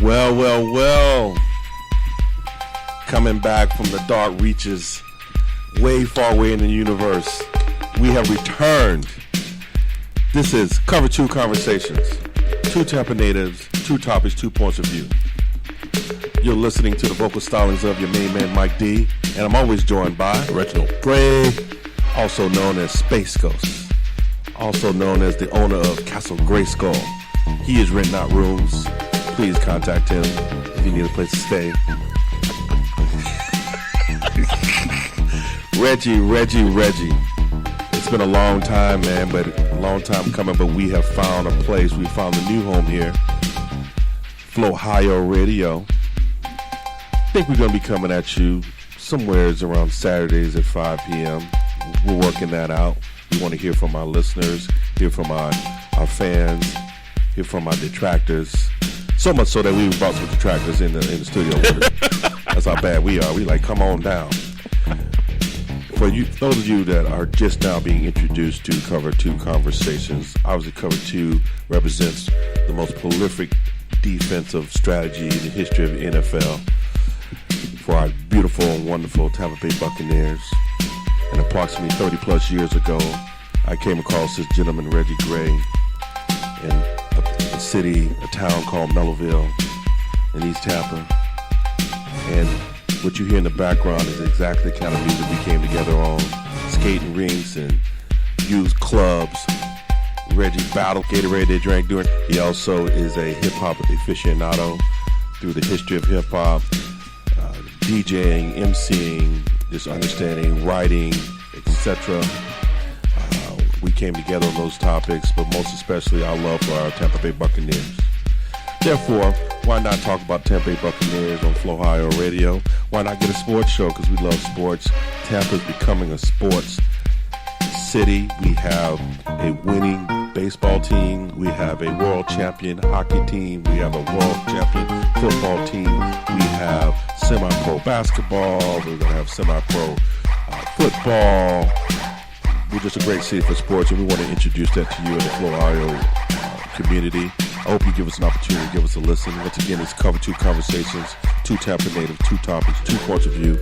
Well, well, well. Coming back from the dark reaches, way far away in the universe, we have returned. This is Cover 2 Conversations. Two Tampa natives, two topics, 2 points of view. You're listening to the vocal stylings of your main man, Mike D. And I'm always joined by Reginald Gray, also known as Space Ghost, also known as the owner of Castle Grayskull. He is renting out rooms. Please contact him if you need a place to stay. Reggie. It's been a long time, man, but a long time coming, but we have found a place. We found a new home here. Flowhio Radio. I think we're going to be coming at you somewheres around Saturdays at 5 p.m. We're working that out. We want to hear from our listeners, hear from our fans, hear from our detractors. So much so that we brought some detractors in the studio with us. That's how bad we are. We like, come on down. For you, those of you that are just now being introduced to Cover 2 Conversations, obviously Cover 2 represents the most prolific defensive strategy in the history of the NFL for our beautiful and wonderful Tampa Bay Buccaneers. And approximately 30 plus years ago, I came across this gentleman, Reggie Gray, in a town called Mellowville in East Tampa. And what you hear in the background is exactly the kind of music we came together on. Skating rinks and used clubs. Reggie battled Gatorade they drank during. He also is a hip-hop aficionado through the history of hip-hop, DJing, MCing, just understanding, writing, etc. We came together on those topics, but most especially our love for our Tampa Bay Buccaneers. Therefore, why not talk about Tampa Bay Buccaneers on Flowhio Radio? Why not get a sports show? Because we love sports. Tampa's becoming a sports city. We have a winning baseball team. We have a world champion hockey team. We have a world champion football team. We have semi-pro basketball. We're going to have semi-pro football. We're just a great city for sports, and we want to introduce that to you in the Flowhio community. I hope you give us an opportunity to give us a listen. Once again, it's Cover 2 Conversations, two Tampa natives, two topics, 2 points of view.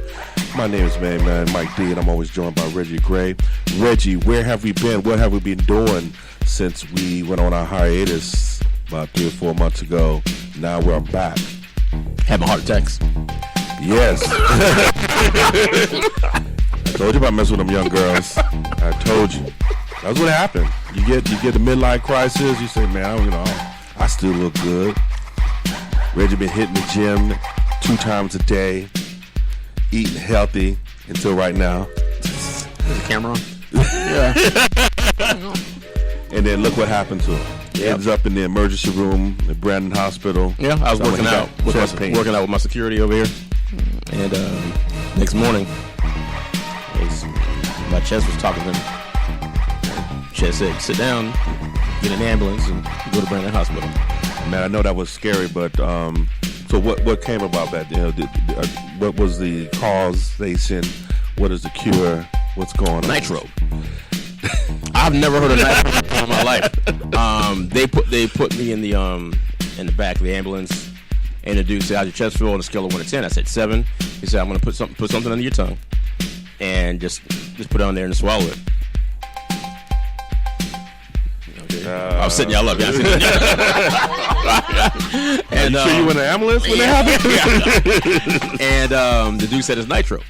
My name is man Mike D, and I'm always joined by Reggie Gray. Reggie, where have we been? What have we been doing since we went on our hiatus about 3 or 4 months ago? Now we're back. having heart attacks. Yes. I told you about messing with them young girls. I told you. That's what happened. You get the midlife crisis. You say, man, I still look good. Reggie been hitting the gym 2 times a day, eating healthy until right now. Is the camera on? Yeah. And then look what happened to him. He ends up in the emergency room at Brandon Hospital. Yeah, I was working out with my security over here. And next morning, my chest was talking to me. Chest said, sit down, get an ambulance, and go to Brandon Hospital. Man, I know that was scary, but so what came about that? What was the causation? What is the cure? What's going on? Nitro. I've never heard of nitro in my life. They put me in the back of the ambulance, and the dude said, "How's your chest feel on a scale of 1 to 10?" I said 7. He said, "I'm gonna put something under your tongue, and just put it on there and swallow it." I was setting y'all up. And you sure you were in an ambulance when that happened? And the dude said it's nitro.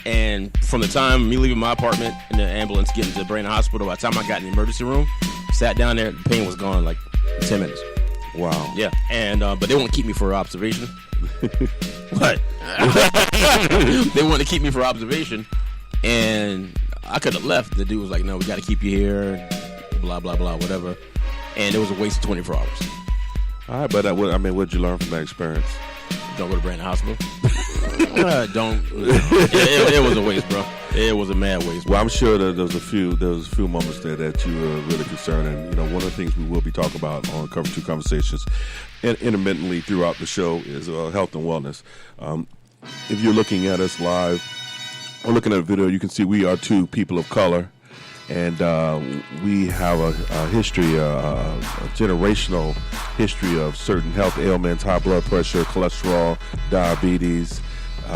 And from the time me leaving my apartment in the ambulance, getting to Brandon Hospital, by the time I got in the emergency room, sat down there, the pain was gone like 10 minutes. Wow. Yeah. And but they won't keep me for observation. What? They want to keep me for observation, and I could have left. The dude was like, "No, we got to keep you here." Blah blah blah, whatever. And it was a waste of 24 hours. All right, but what'd you learn from that experience? Don't go to Brandon Hospital. Don't. It was a waste, bro. It was a mad waste. Well, I'm sure that there was a few moments there that you were really concerned, and one of the things we will be talking about on Cover 2 Conversations and intermittently throughout the show is health and wellness. If you're looking at us live or looking at a video, you can see we are 2 people of color. And we have a history, a generational history of certain health ailments, high blood pressure, cholesterol, diabetes,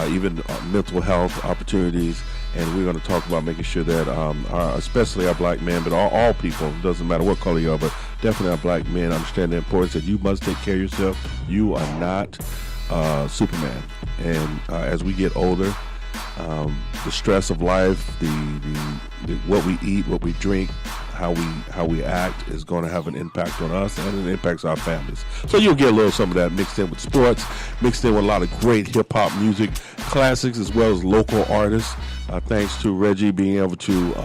even mental health opportunities. And we're going to talk about making sure that especially our black men, but all people, doesn't matter what color you are, but definitely our black men understand the importance that you must take care of yourself. You are not Superman. And as we get older, the stress of life, the what we eat, what we drink, how we act is going to have an impact on us, and it impacts our families. So you'll get a little some of that mixed in with sports, mixed in with a lot of great hip hop music, classics as well as local artists. Thanks to Reggie being able to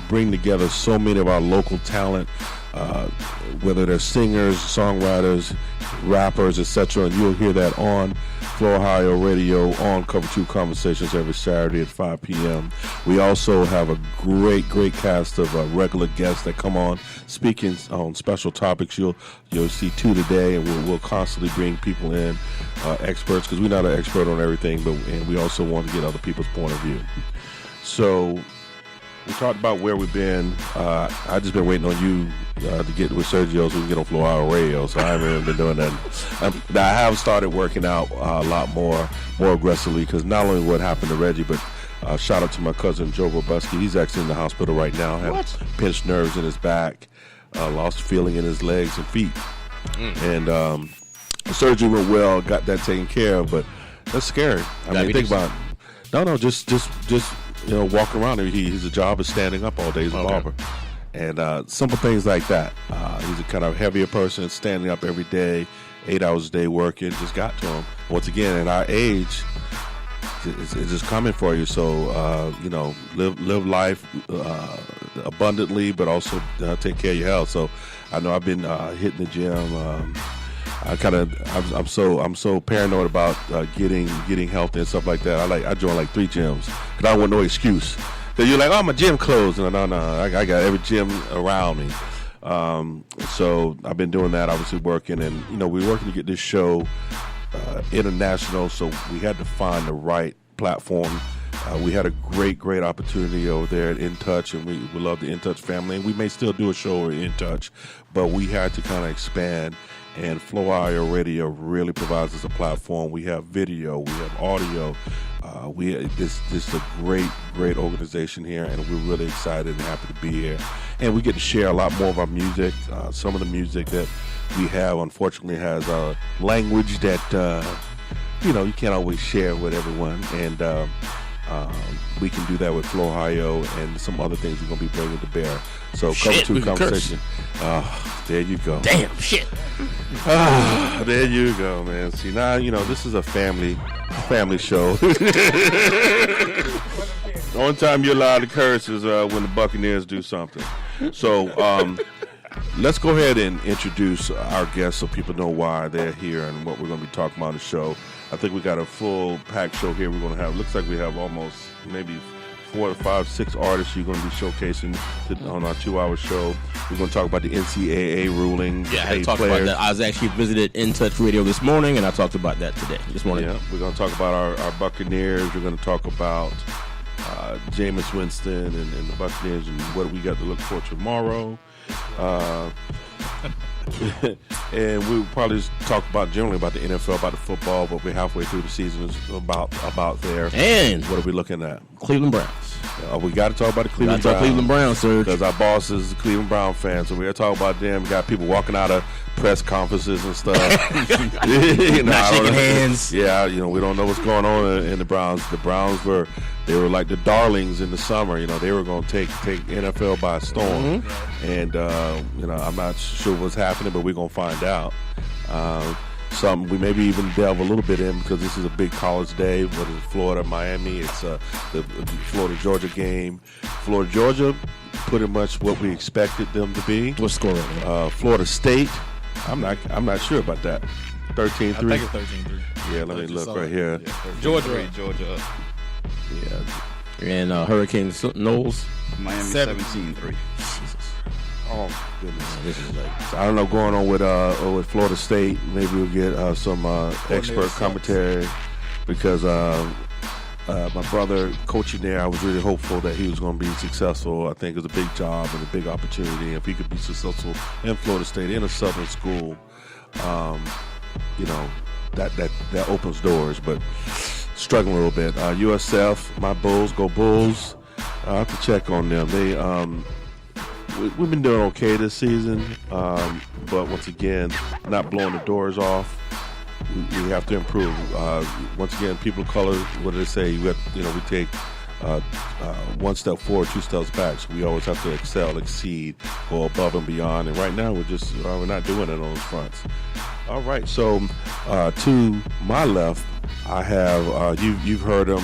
bring together so many of our local talent, whether they're singers, songwriters, rappers, etc. And you'll hear that on Flow Ohio Radio on Cover 2 Conversations every Saturday at 5 p.m. We also have a great cast of regular guests that come on speaking on special topics. You'll see 2 today, and we'll constantly bring people in, experts, because we're not an expert on everything, and we also want to get other people's point of view. So we talked about where we've been. I just been waiting on you to get with Sergio so we can get on Flow Ohio Radio. So I haven't been doing that. I have started working out a lot more aggressively, because not only what happened to Reggie, but shout out to my cousin Joe Robuski. He's actually in the hospital right now. Had pinched nerves in his back, lost feeling in his legs and feet, and the surgery went well. Got that taken care of, but that's scary. I mean, think about it. No, just walking around. His job is standing up all day. He's a barber. And simple things like that. He's a kind of heavier person, standing up every day, 8 hours a day working. Just got to him. Once again, at our age, it's just coming for you. So, live life abundantly, but also take care of your health. So I know I've been hitting the gym. I'm so paranoid about getting healthy and stuff like that. I joined like 3 gyms because I don't want no excuse. Cause you're like, oh, my gym closed. No, I got every gym around me. So I've been doing that, obviously working, and we're working to get this show international. So we had to find the right platform. We had a great opportunity over there at In Touch, and we love the In Touch family. And we may still do a show at In Touch, but we had to kind of expand. And Flow Ohio Radio really provides us a platform. We have video, we have audio. This is a great organization here, and we're really excited and happy to be here. And we get to share a lot more of our music. Some of the music that we have, unfortunately, has a language that you can't always share with everyone. And we can do that with Flow Ohio and some other things we're going to be bringing to bear. So Cover 2 Conversation. There you go. Damn, shit. There you go, man. See, now, this is a family show. The only time you're allowed to curse is when the Buccaneers do something. So let's go ahead and introduce our guests so people know why they're here and what we're going to be talking about on the show. I think we got a full packed show here. We're going to have, looks like we have almost maybe 4 to 5, 6 artists you're going to be showcasing on our 2-hour show. We're going to talk about the NCAA ruling. Yeah, I had to talk about that. I was actually visited In Touch Radio this morning, and I talked about that this morning. Yeah, we're going to talk about our Buccaneers. We're going to talk about Jameis Winston and the Buccaneers and what we got to look for tomorrow. And we'll probably just talk generally about the NFL, about the football, but we're halfway through the season, about there. And what are we looking at? Cleveland Browns. We got to talk about the Cleveland Browns. Cleveland Browns, sir. Because our boss is a Cleveland Brown fan, so we got to talk about them. We got people walking out of press conferences and stuff. Not shaking hands. Yeah, we don't know what's going on in the Browns. The Browns they were like the darlings in the summer. They were going to take NFL by storm. Mm-hmm. And, I'm not sure what's happening, but we're going to find out. Something we maybe even delve a little bit in, because this is a big college day. What is it, Florida, Miami? It's the Florida-Georgia game. Florida-Georgia, pretty much what we expected them to be. What score right now? Florida State, I'm not sure about that. 13-3. I think it's 13-3. Yeah, let me look right here. Yeah, Georgia up. Yeah. And Hurricane Knowles. Miami 17-3. Oh, goodness. This is like, So I don't know going on with Florida State. Maybe we'll get some expert commentary, because my brother coaching there, I was really hopeful that he was going to be successful. I think it was a big job and a big opportunity. If he could be successful in Florida State in a Southern school, that opens doors. But struggling a little bit. USF, my Bulls, go Bulls. I have to check on them. They we've been doing okay this season, but once again, not blowing the doors off. We have to improve. Once again, people of color, what do they say? We take one step forward, two steps back. So we always have to excel, exceed, go above and beyond. And right now, we're not doing it on those fronts. All right. So to my left, I have you've heard him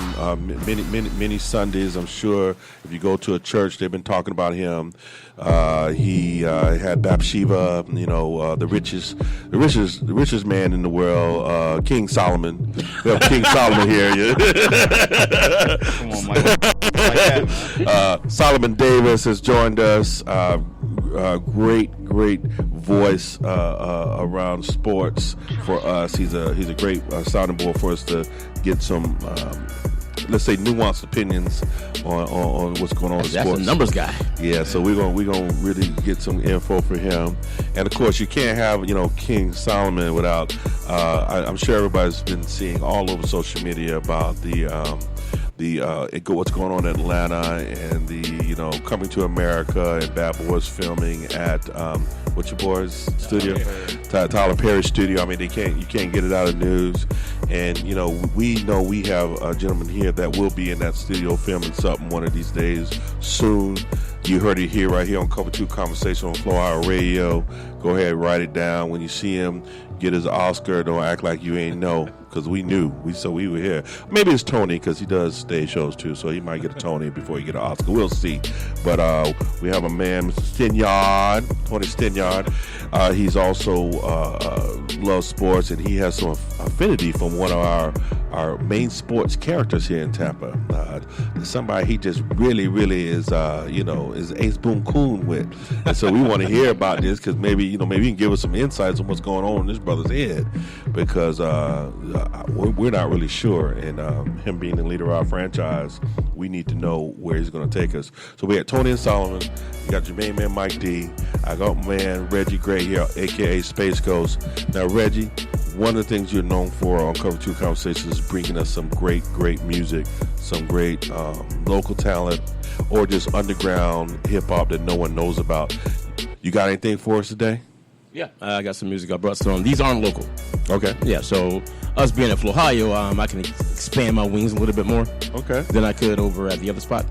many Sundays. I'm sure if you go to a church, they've been talking about him. He had Bathsheba, the richest man in the world, King Solomon. We have King Solomon here. Come on, Mike. Solomon Davis has joined us. Great voice around sports for us. He's a great sounding board for us to get some, let's say, nuanced opinions on what's going on in sports. That's a numbers guy. Yeah, so we're gonna really get some info for him. And of course, you can't have King Solomon without. I'm sure everybody's been seeing all over social media about what's going on in Atlanta and the Coming to America and Bad Boys filming at what's your boy's studio? Tyler Perry studio. I mean, you can't get it out of news. And we know we have a gentleman here that will be in that studio filming something one of these days soon. You heard it here, right here on Cover 2 Conversation on Florida Radio. Go ahead, write it down. When you see him get his Oscar, don't act like you ain't know, because we knew. We were here. Maybe it's Tony, because he does stage shows too, so he might get a Tony before he get an Oscar. We'll see. But we have a man, Mr. Stynyard, Tony Stynyard. He's also loves sports, and he has some affinity from one of our main sports characters here in Tampa. Somebody he just really is is Ace Boone Coon with. And so we want to hear about this, because maybe he can give us some insights on what's going on in this brother's head, because we're not really sure. And him being the leader of our franchise, we need to know where he's going to take us. So we had Tony and Solomon. You got your main man Mike D. I got my man Reggie Gray here, aka Space Ghost. Now Reggie, one of the things you're known for on Cover 2 Conversations is bringing us some great music, some great local talent, or just underground hip-hop that no one knows about. You got anything for us today? Yeah, I got some music I brought some. These aren't local. Okay. Yeah, so us being in Ohio, I can expand my wings a little bit more than I could over at the other spot.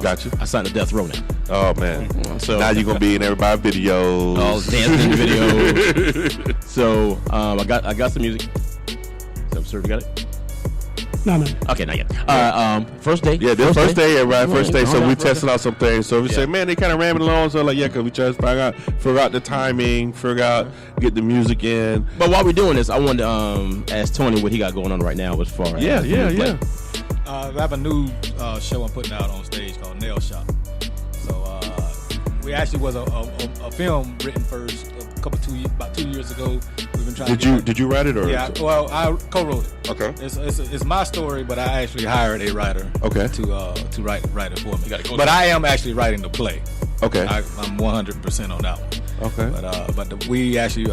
Gotcha. I signed a Death Row now. Oh, man. So now you're going to be in everybody's videos. All dancing videos. So I got some music. So, sir, you got it? No. Okay, not yet. First day. Yeah, this first day, everybody. First day. So we tested testing out some things. So we say, man, they kind of ramming along. So because we just figure out the timing, get the music in. But while we're doing this, I wanted to ask Tony what he got going on right now as far as Yeah. I have a new show I'm putting out on stage called Nail Shop. So we actually was a film written first about 2 years ago. We've been trying. Did you write it or? Yeah, well, I co-wrote it. Okay. It's my story, but I actually hired a writer. Okay. To write it for me. But I am actually writing the play. Okay. I'm 100% on that one. Okay. But we actually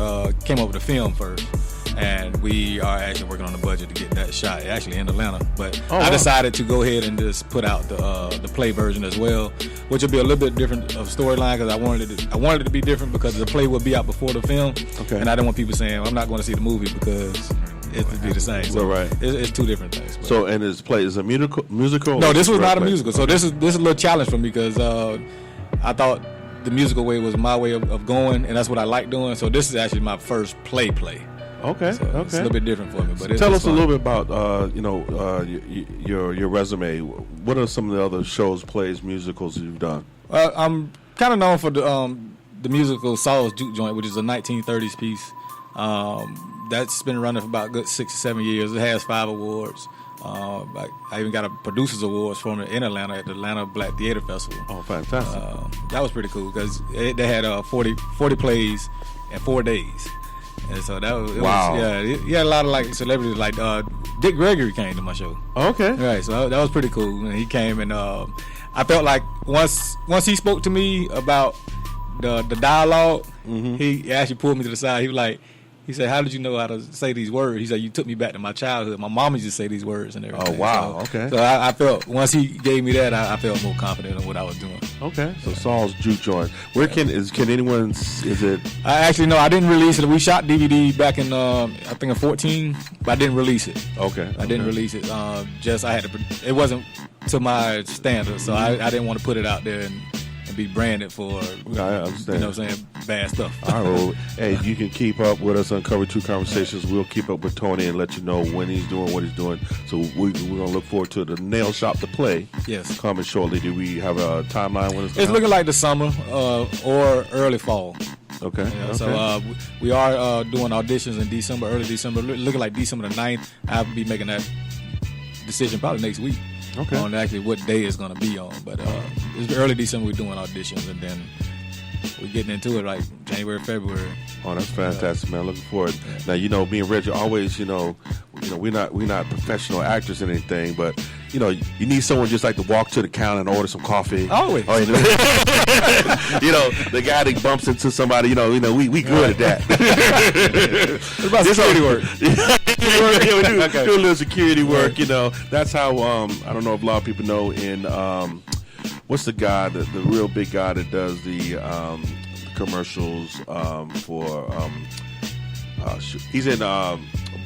came up with the film first. And we are actually working on the budget to get that shot, actually in Atlanta. But I decided to go ahead and just put out the play version as well, which will be a little bit different of storyline, because I wanted it to be different because the play will be out before the film. Okay. And I didn't want people saying I'm not going to see the movie because it would be the same. So right. It's two different things. So and this play is a musical? No, this was not a musical. So this is a little challenge for me, because I thought the musical way was my way of going, and that's what I like doing. So this is actually my first play. Okay. So it's a little bit different for me, but tell us fun. a little bit about your resume. What are some of the other shows, plays, musicals you've done? I'm kind of known for the musical Saul's Juke Joint, which is a 1930s piece. That's been running for about a good 6 or 7 years. It has 5 awards. I even got a producers awards from it in Atlanta at the Atlanta Black Theater Festival. Oh, fantastic! That was pretty cool because they had 40 plays in 4 days. And so that was, Wow. he had a lot of like celebrities, like Dick Gregory came to my show. Okay. Right, so that was pretty cool. And he came, and I felt like once he spoke to me about the dialogue, he actually pulled me to the side. He said, "How did you know how to say these words?" He said, "You took me back to my childhood. My mom used to say these words and everything." Oh, wow. So, Okay. So I felt once he gave me that, I felt more confident in what I was doing. Okay. So Saul's Juke Joint. Where can anyone? Is it? I actually no, I didn't release it. We shot DVD back in I think in 2014, but I didn't release it. Okay. I didn't release it. Just I had to. It wasn't to my standards, so I didn't want to put it out there and be branded for, I understand. you know what I'm saying, bad stuff. All right, well, hey, you can keep up with us on Cover 2 Conversations. We'll keep up with Tony and let you know when he's doing what he's doing. So we're going to look forward to the Nail Shop to Play. Yes. Coming shortly. Do we have a timeline when It's looking like the summer or early fall. Okay. Yeah, Okay. So we are doing auditions in December, early December, looking like December the 9th. I'll be making that decision probably next week. Okay. On actually what day it's going to be on. But it's early December we're doing auditions, and then we're getting into it like January, February. Oh, that's fantastic, man. Looking forward. Now, me and Reggie always, we're not professional actors or anything, but you need someone just like to walk to the counter and order some coffee. Always. Oh, the guy that bumps into somebody. We good at that. What about security work? Yeah, we do, Okay. do a little security work. That's how. I don't know if a lot of people know. In what's the guy, the real big guy that does the commercials for? He's in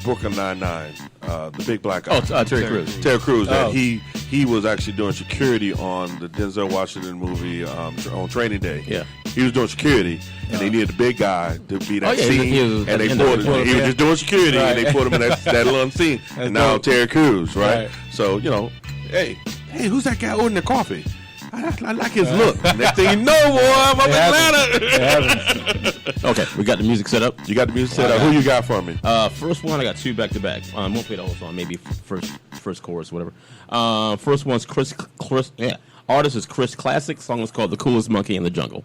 Brooklyn Nine-Nine. The big black guy. Oh, Terry Crews. Terry Crews. Oh. He was actually doing security on the Denzel Washington movie on Training Day. Yeah. He was doing security, and they needed a big guy to be that yeah, scene, he was and they in put the- him. He was just doing security, and they Right. put him in that little scene. And now dope. Terry Crews, right? Right. So hey, who's that guy ordering the coffee? I like his look. Next thing you know, boy, I'm up in Atlanta. Okay, we got the music set up. You got the music set up. Who you got for me? First one, I got two back to back. I won't play the whole song. Maybe first chorus, whatever. First one's Chris. Yeah, artist is Chris Classic. Song is called "The Coolest Monkey in the Jungle."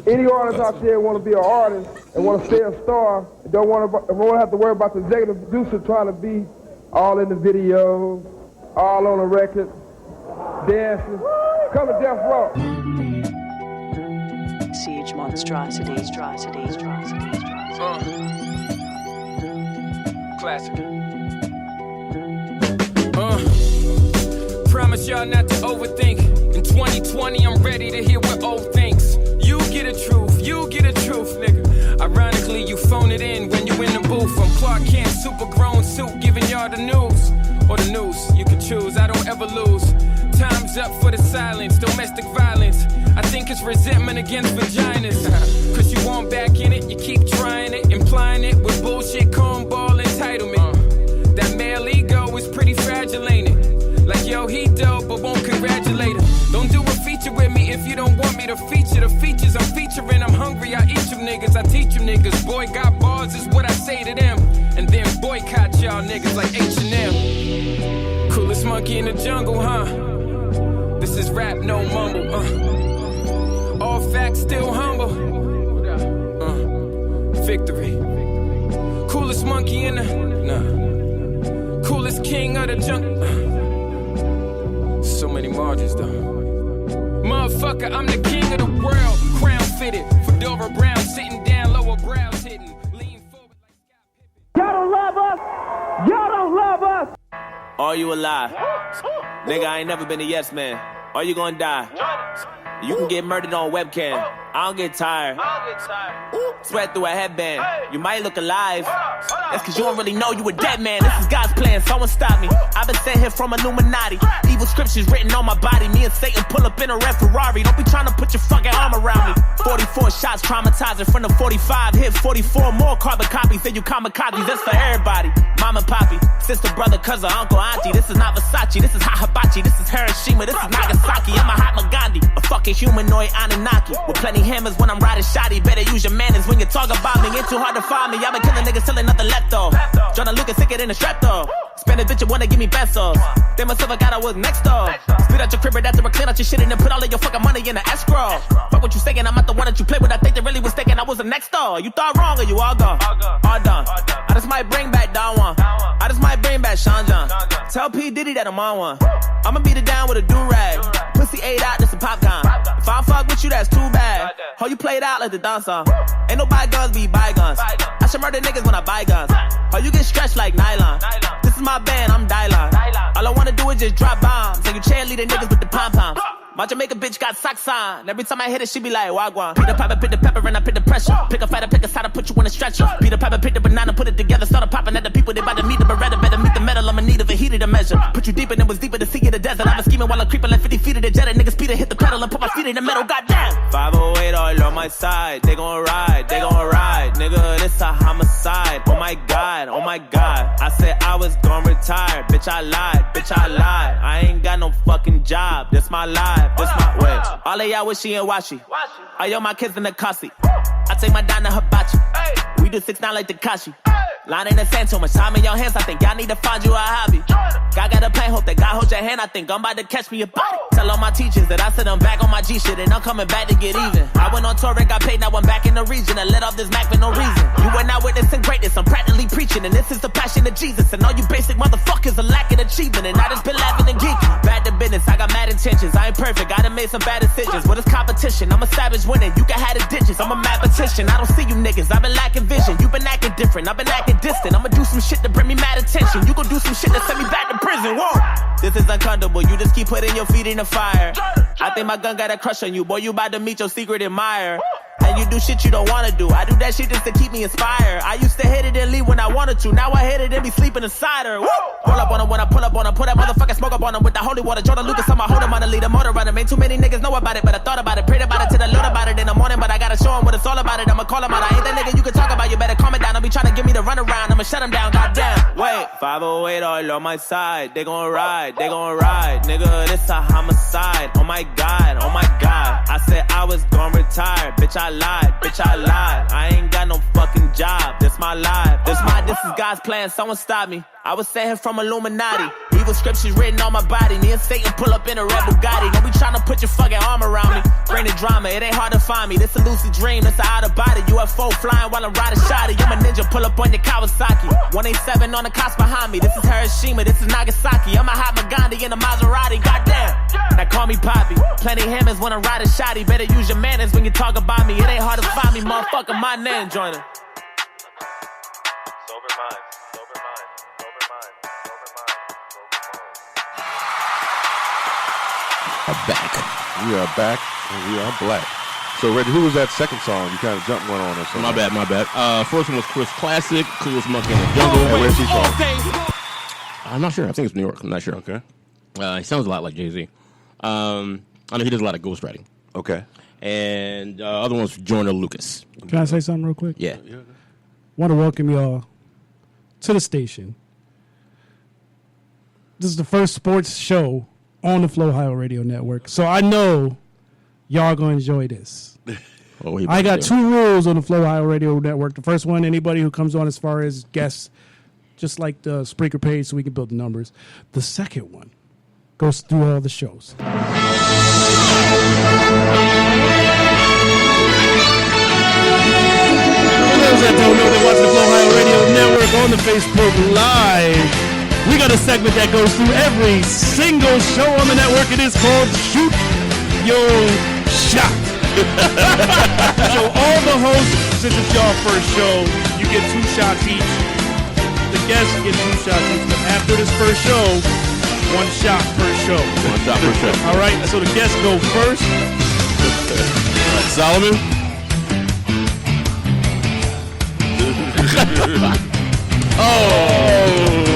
Any artist out there want to be an artist and want to stay a star, and don't want to have to worry about the executive producer trying to be all in the video, all on the record, dancing. Come to Death Row. Siege monstrosities. Classic. Promise y'all not to overthink. In 2020, I'm ready to hear what old thinks. You get a truth, nigga. Ironically, you phone it in when you in the booth. I'm Clark Kent, super grown suit, giving y'all the news. Or the news, you can choose, I don't ever lose. Time's up for the silence, domestic violence. I think it's resentment against vaginas. Cause you want back in it, you keep trying it, implying it with bullshit, cornball entitlement. That male ego is pretty fragile, ain't it? Like, yo, he dope, but won't congratulate him. Don't do a feature with me if you don't want me to feature. The features I'm featuring, I'm hungry, I eat you niggas, I teach you niggas. Boy got bars is what I say to them. And then boycott y'all niggas like H&M. Coolest monkey in the jungle, huh? This is rap, no mumble, all facts, still humble. Victory. Coolest monkey in the, coolest king of the jungle. So many margins, though. Motherfucker, I'm the king of the world. Crown fitted, fedora brown, sitting down, lower brows hitting. Lean forward like Scott Pippen. Y'all don't love us. Y'all don't love us. Are you alive? Nigga, I ain't never been a yes man. Are you gonna die? You can get murdered on webcam. I don't get tired. Sweat through a headband. You might look alive. That's cause you don't really know you a dead man. This is God's plan, someone stop me. I've been sent here from Illuminati. Evil scriptures written on my body. Me and Satan pull up in a red Ferrari. Don't be trying to put your fucking arm around me. 44 shots traumatizing from the 45. Hit 44 more carbon copies. Then you kamikaze. That's for everybody. Mama, poppy, sister, brother, cousin, uncle, auntie. This is not Versace. This is hot hibachi. This is Hiroshima. This is Nagasaki. I'm a Mahatma Gandhi. A fucking humanoid Anunnaki. With plenty hammers when I'm riding shoddy. Better use your manners when you talk about me. Ain't too hard to find me. I've been killing niggas till ain't nothing left though. Jonah Lucas sicker than a strep though. Spanish bitch, you wanna give me pesos. They must have forgot I was next door. Spit out your crib right after I clean out your shit and then put all of your fucking money in the escrow. Fuck what you saying, I'm not the one that you play with. I think they really was thinking I was the next door. You thought wrong or you all gone? All done. I just might bring back Don Juan. I just might bring back Sean John. Tell P. Diddy that I'm on one. I'ma beat it down with a do-rag. Pussy ate out, this a popcorn. If I fuck with you, that's too bad. How you played out like the dancer. Ain't no bygones be bygones. I should murder niggas when I buy guns. How you get stretched like nylon. This is my band, I'm Dylon. All I wanna do is just drop bombs. And you cheerleader niggas with the pom-poms. My Jamaica bitch got socks on. Every time I hit it, she be like, wagwan. Pick the pepper, pick the pepper, and I pick the pressure. Pick a fighter, pick a side, I put you in a stretcher. Pick the pepper, pick the banana, put it together. Started popping at the people, they bout to meet the Beretta. Better meet the metal, I'm in need of a heater to measure. Put you deeper than was deeper to see in the desert. I was scheming while I'm creeping like 50 feet of the jet. Niggas speed hit the pedal and put my feet in the metal, goddamn. 508 all on my side, they gon' ride, they gon' ride. Nigga, this a homicide. Oh my god, oh my god. I said I was gon' retire, bitch I lied, bitch I lied. I ain't got no fucking job, this my life, this my way. All of y'all wishy and washy. I owe my kids in the Kasi. I take my dime to hibachi. We do 6ix9ine like Tekashi. Line in the sand, too much time in your hands. I think y'all need to find you a hobby. God got a plan, hope that God holds your hand. I think I'm about to catch me a body. Tell all my teachers that I said I'm back on my G shit and I'm coming back to get even. I went on tour and got paid, now I'm back in the region. I let off this Mac for no reason. You were not witnessing greatness, I'm practically preaching. And this is the passion of Jesus. And all you basic motherfuckers are lacking achievement. And I just been laughing and geeking. Back to business, I got mad intentions. I ain't perfect, I done made some bad decisions. What is competition? I'm a savage winning. You can have the digits, I'm a mathematician. I don't see you niggas, I've been lacking vision. You been acting different, I've been acting distant. I'ma do some shit to bring me mad attention. You gon' do some shit to send me back to prison. Whoa. This is uncomfortable, you just keep putting your feet in the fire. I think my gun got a crush on you, boy, you about to meet your secret admirer. And you do shit you don't wanna do. I do that shit just to keep me inspired. I used to hit it and leave when I wanted to. Now I hit it and be sleeping inside her. Woo! Pull up on him when I pull up on him. Put that motherfucking smoke up on him with the holy water. Jordan Lucas, I'ma hold him on the lead, a motor runner. Ain't too many niggas know about it, but I thought about it. Prayed about it till I learned about it in the morning. But I gotta show him what it's all about it. I'ma call him out. I ain't that nigga you can talk about. You better calm it down. Don't be trying to give me the run around. I'ma shut him down, goddamn. Wait, 508 all on my side. They gon' ride, they gon' ride. Nigga, this a homicide. Oh my god, oh my god. I said I was gon' retire. Bitch, I lied, bitch, I lied. I ain't got no fucking job. This my life. This is God's plan. Someone stop me. I was sent here from Illuminati. Evil scriptures written on my body. Me and Satan pull up in a red Bugatti. Don't be trying to put your fucking arm around me. Bring the drama. It ain't hard to find me. This a lucid dream. This a out of body. UFO flying while I'm riding shotty. I'm a ninja. Pull up on your Kawasaki. 187 on the cops behind me. This is Hiroshima. This is Nagasaki. I'm a hot Magandhi in a Maserati. Goddamn. Now call me Poppy. Plenty hammers when I'm riding shotty. Better use your manners when you talk about me. It ain't hard to find me, motherfucker. My name joiner. Back. We are back and we are black. So, Reggie, who was that second song? You kind of jumped one on us. My bad. First one was Chris Classic, Coolest Monkey in the Jungle. Hey, where's he from? I'm not sure. I think it's New York. I'm not sure. Okay. He sounds a lot like Jay-Z. I know he does a lot of ghostwriting. Okay. And other one's Joyner Lucas. Can I say something real quick? Yeah. Want to welcome y'all to the station. This is the first sports show on the Flow Ohio Radio Network. So I know y'all going to enjoy this. I got two rules on the Flow Ohio Radio Network. The first one, anybody who comes on as far as guests, just like the Spreaker page so we can build the numbers. The second one goes through all the shows. For those that don't know, they watch the Flow Ohio Radio Network on the Facebook Live. We got a segment that goes through every single show on the network. It is called Shoot Your Shot. So all the hosts, since it's y'all first show, you get 2 shots each. The guests get 2 shots each. But after this first show, 1 shot per show. 1 shot per show. All right, so the guests go first. Solomon? Oh!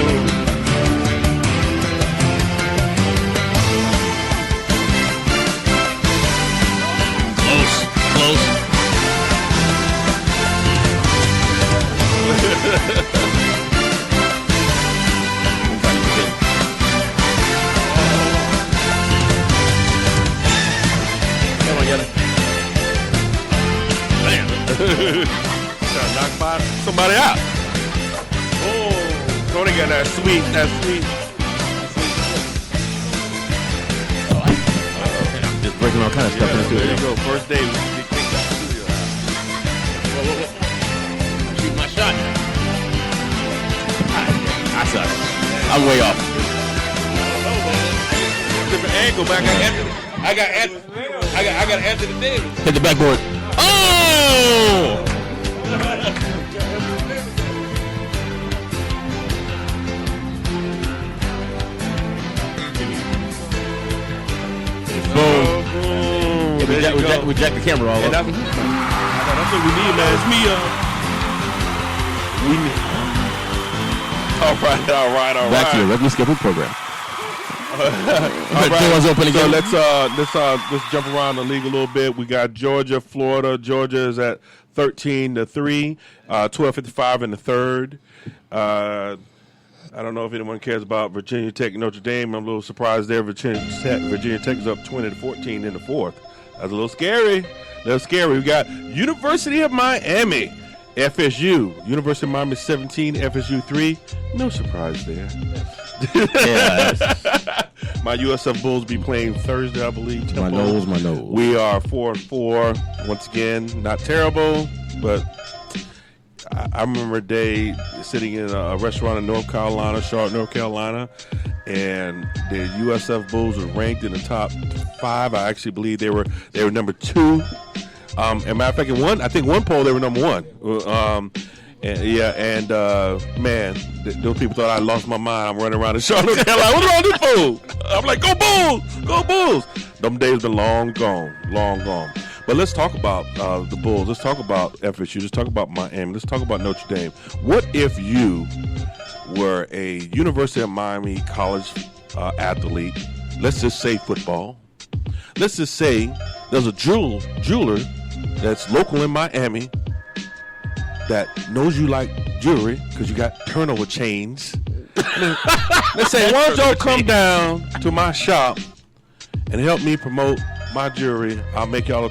Come on, Yellow. Bam. Trying to knock somebody out. Oh. Tony got that sweet. Just breaking all kind of stuff in the There studio. you go. First day, we get kicked out of the studio. Shoot my shot. I suck. I'm way off. Different angle, but I got Anthony Davis. Hit the backboard. Oh! Boom. Yeah, we jacked the camera all And up. that's what we need, man. It's me, we need. All right. Back to your regularly scheduled program. All right. Doors open So again. let's jump around the league a little bit. We got Georgia, Florida. Georgia is at 13-3, 12:55 in the third. I don't know if anyone cares about Virginia Tech, Notre Dame. I'm a little surprised there. Virginia Tech is up 20-14 in the fourth. That's a little scary. We got University of Miami, FSU. University of Miami 17, FSU 3. No surprise there. Yeah, My USF Bulls be playing Thursday, I believe. my nose. We are 4-4. Once again, not terrible, but I remember a day sitting in a restaurant in North Carolina, Charlotte, North Carolina, and the USF Bulls were ranked in the top 5. I actually believe they were number 2. And matter of fact, I think one poll they were number 1. Man, those people thought I lost my mind. I'm running around in Charlotte, North Carolina. What's wrong with this fool? I'm like, go Bulls, go Bulls. Them days been long gone. But let's talk about the Bulls. Let's talk about FSU. Let's talk about Miami. Let's talk about Notre Dame. What if you were a University of Miami college athlete? Let's just say football. Let's just say there's a jeweler that's local in Miami that knows you like jewelry because you got turnover chains. Let's say, why don't y'all come down to my shop and help me promote my jewelry? I'll make y'all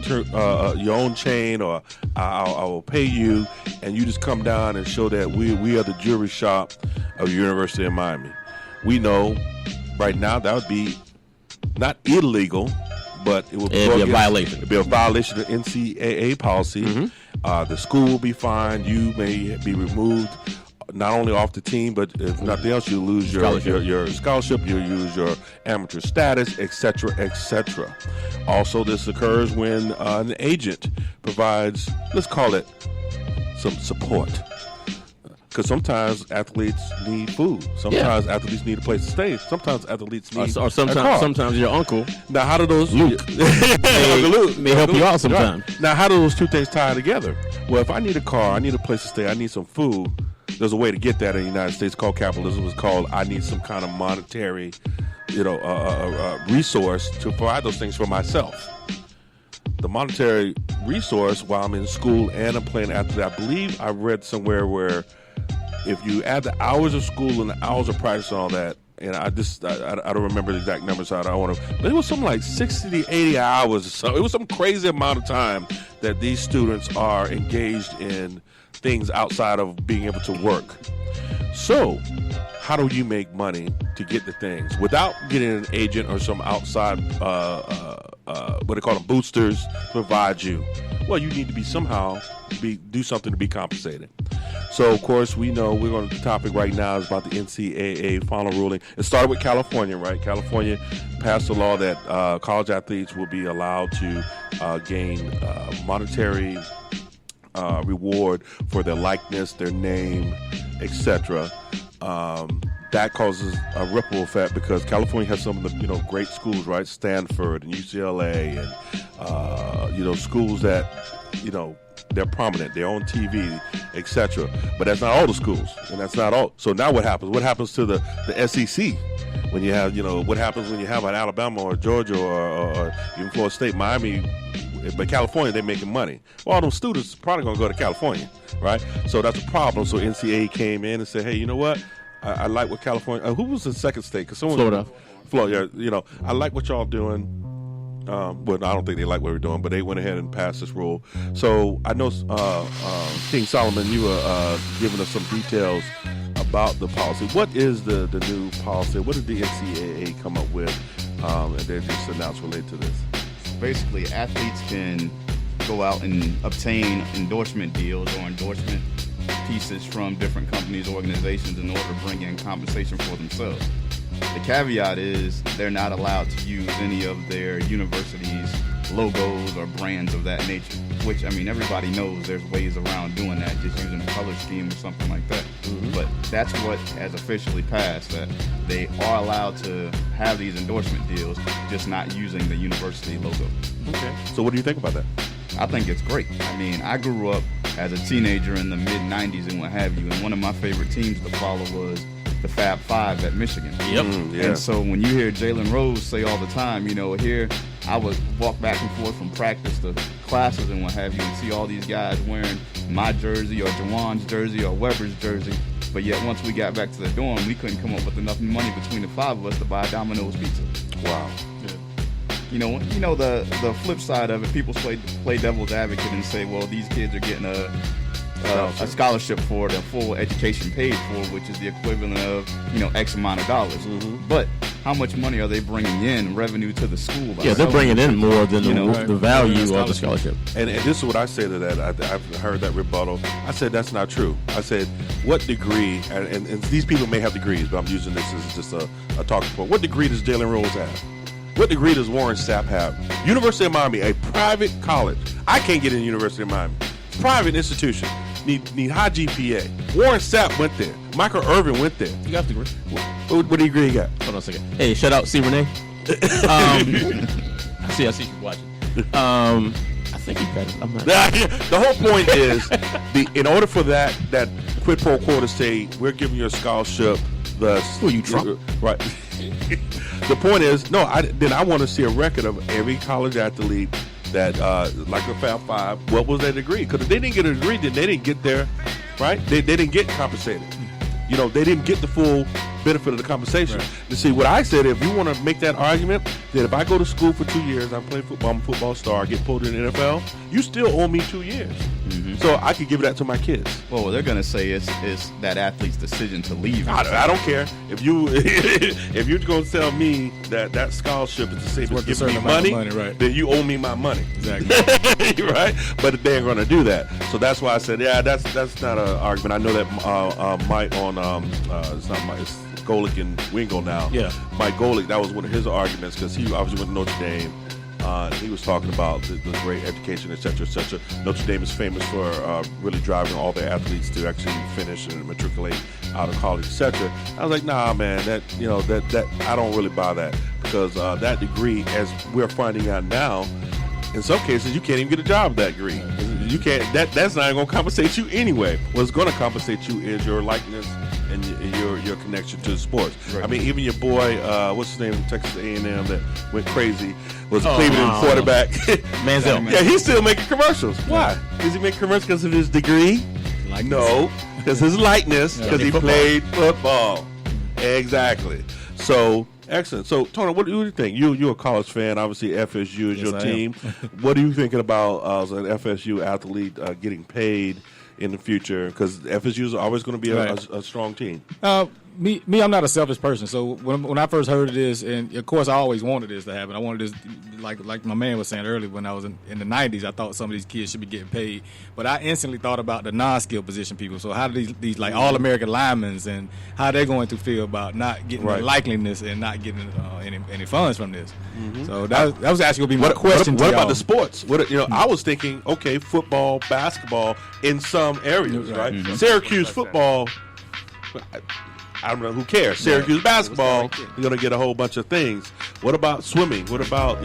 your own chain, or I will pay you, and you just come down and show that we are the jewelry shop of the University of Miami. We know right now that would be not illegal, but it would be a violation. It'd be a violation of NCAA policy. Mm-hmm. The school will be fined. You may be removed not only off the team, but if nothing else, you lose your scholarship, you lose your amateur status, etc., etc. Also, this occurs when an agent provides, let's call it, some support. Because sometimes athletes need food. Sometimes athletes need a place to stay. Sometimes athletes need or a car. sometimes your uncle Now, how do those Luke may help you out sometimes. Right. Now, how do those two things tie together? Well, if I need a car, I need a place to stay, I need some food. There's a way to get that in the United States called capitalism. It's called I need some kind of monetary, resource to provide those things for myself. The monetary resource while I'm in school and I'm playing athlete, I believe I read somewhere where if you add the hours of school and the hours of practice and all that, and I don't remember the exact numbers, so I don't want to, but it was something like 60 to 80 hours or so. It was some crazy amount of time that these students are engaged in things outside of being able to work. So, how do you make money to get the things without getting an agent or some outside, what they call them, boosters to provide you? Well, you need to be somehow do something to be compensated. So, of course, we know the topic right now is about the NCAA final ruling. It started with California, right? California passed a law that college athletes will be allowed to gain monetary reward for their likeness, their name, etc. That causes a ripple effect because California has some of the great schools, right? Stanford and UCLA, and schools that they're prominent, they're on TV, etc. But that's not all the schools, and that's not all. So now what happens? What happens to the SEC when you have what happens when you have an Alabama or Georgia or even Florida State, Miami? But California, they're making money. Well, all those students are probably going to go to California, right? So that's a problem. So NCAA came in and said, hey, you know what? I like what California. Who was the second state? Because Florida. I like what y'all doing. But I don't think they like what we're doing. But they went ahead and passed this rule. So I know King Solomon, you were giving us some details about the policy. What is the new policy? What did the NCAA come up with? And they just announced related to this. Basically, athletes can go out and obtain endorsement deals or endorsement pieces from different companies, organizations in order to bring in compensation for themselves. The caveat is they're not allowed to use any of their universities' logos or brands of that nature, which, I mean, everybody knows there's ways around doing that, just using a color scheme or something like that. But that's what has officially passed, that they are allowed to have these endorsement deals, just not using the university logo. Okay. So what do you think about that? I think it's great. I mean, I grew up as a teenager in the mid-'90s and what have you, and one of my favorite teams to follow was the Fab Five at Michigan. Yep. Yeah. And so when you hear Jalen Rose say all the time, you know, here I would walk back and forth from practice to classes and what have you and see all these guys wearing my jersey or Jawan's jersey or Weber's jersey. But yet once we got back to the dorm, we couldn't come up with enough money between the five of us to buy Domino's pizza. Wow. You know the flip side of it, people play devil's advocate and say, well, these kids are getting a scholarship for the full education paid for, which is the equivalent of, X amount of dollars. But how much money are they bringing in revenue to the school? Yeah, they're bringing in more than the value of the scholarship. And this is what I say to that. I've heard that rebuttal. I said that's not true. I said, what degree, and these people may have degrees, but I'm using this as just a talking point. What degree does Jalen Rose have? What degree does Warren Sapp have? University of Miami, a private college. I can't get in the University of Miami. Private institution. Need high GPA. Warren Sapp went there. Michael Irvin went there. You got the degree. What degree you got? Hold on a second. Hey, shout out C. Renee. I see you watching. I think he got it. I'm not. The whole point is, in order for that quid pro quo to say we're giving you a scholarship, Who are you, Trump? Right. The point is, then I want to see a record of every college athlete that, like the Fab Five, what was their degree? Because if they didn't get a degree, then they didn't get there, right? They didn't get compensated. They didn't get the full benefit of the compensation. Right. You see, what I said, if you want to make that argument, that if I go to school for 2 years, I'm playing football, I'm a football star, I get pulled in the NFL, you still owe me 2 years. So I could give that to my kids. Well, what they're going to say is that athlete's decision to leave. I don't care. If you're going to tell me that scholarship is the same as giving me money, right, then you owe me my money. Exactly. Right? But they ain't going to do that. So that's why I said, that's not an argument. I know that Mike on it's not Mike, it's Golick and Wingo now. Yeah. Mike Golick, that was one of his arguments because he obviously went to Notre Dame. He was talking about the great education, et cetera, et cetera. Notre Dame is famous for really driving all their athletes to actually finish and matriculate out of college, et cetera. I was like, nah, man, that I don't really buy that because that degree, as we're finding out now, in some cases you can't even get a job with that degree. You can't. That's not going to compensate you anyway. What's going to compensate you is your likeness and your connection to the sports. Right. I mean, even your boy, what's his name, Texas A&M that went crazy, was a Cleveland quarterback. Manziel. Yeah, he's still making commercials. Why? Is he making commercials because of his degree? No, because his likeness, because he played football. Exactly. So, excellent. So, Tony, what do you think? You're a college fan. Obviously, FSU is your team. What are you thinking about as an FSU athlete getting paid in the future? Because FSU is always going to be a strong team. Me, I'm not a selfish person. So when I first heard of this, and of course I always wanted this to happen. I wanted this, like my man was saying earlier, when I was in the 90s, I thought some of these kids should be getting paid. But I instantly thought about the non-skill position people. So how do these like all-American linemen and how they're going to feel about not getting the likeliness and not getting any funds from this? So that was actually going to be my question. What about the sports? I was thinking, okay, football, basketball in some areas, right? Syracuse football. I don't know, who cares? Syracuse basketball, you're going to get a whole bunch of things. What about swimming? What about,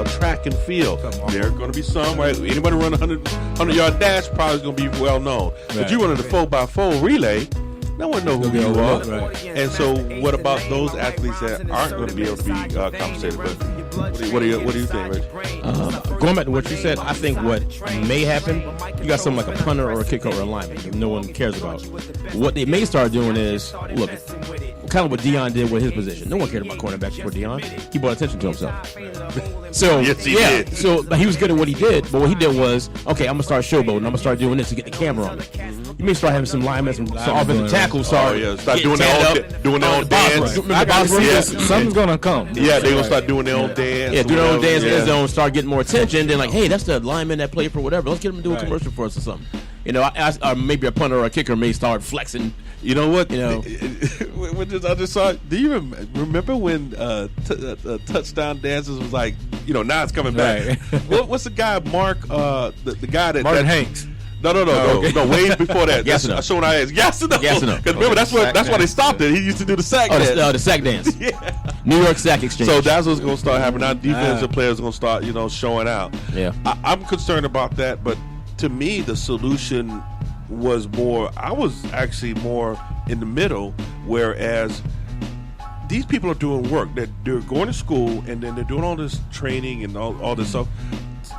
track and field? There are going to be some, right? Anybody run a 100-yard dash probably is going to be well known. But you running the 4x4 relay, no one knows who you are. Right. And so what about those athletes that aren't going to be able to be compensated? What do you think, Rich? Going back to what you said, I think what may happen, you got something like a punter or a kicker or a lineman that no one cares about. What they may start doing is, look, kind of what Deion did with his position. No one cared about cornerbacks for Deion. He brought attention to himself. So, yes, he did. So he was good at what he did, but what he did was, okay, I'm going to start showboating. I'm going to start doing this to get the camera on me. You may start having some linemen, some offensive tackles. Start doing their own dance. I got to see this. Something's gonna come. Yeah, they're gonna start doing their own dance. Yeah, do their own dance in the zone, start getting more attention. Then like, hey, that's the lineman that played for whatever. Let's get him to do a commercial for us or something. You know, maybe a punter or a kicker may start flexing. You know what? You know, when this other saw. Do you remember when touchdown dances was like? You know, now it's coming back. Right. What's the guy? Mark, the guy that Martin Hanks. No, way before that. That's showing our ass. Gastineau. Because remember, that's why they stopped it. He used to do the sack dance. The sack dance. Yeah. New York Sack Exchange. So that's what's going to start happening. Now defensive players are going to start, showing out. Yeah. I'm concerned about that, but to me, the solution was more. I was actually more in the middle, whereas these people are doing work. They're going to school and then they're doing all this training and all this stuff.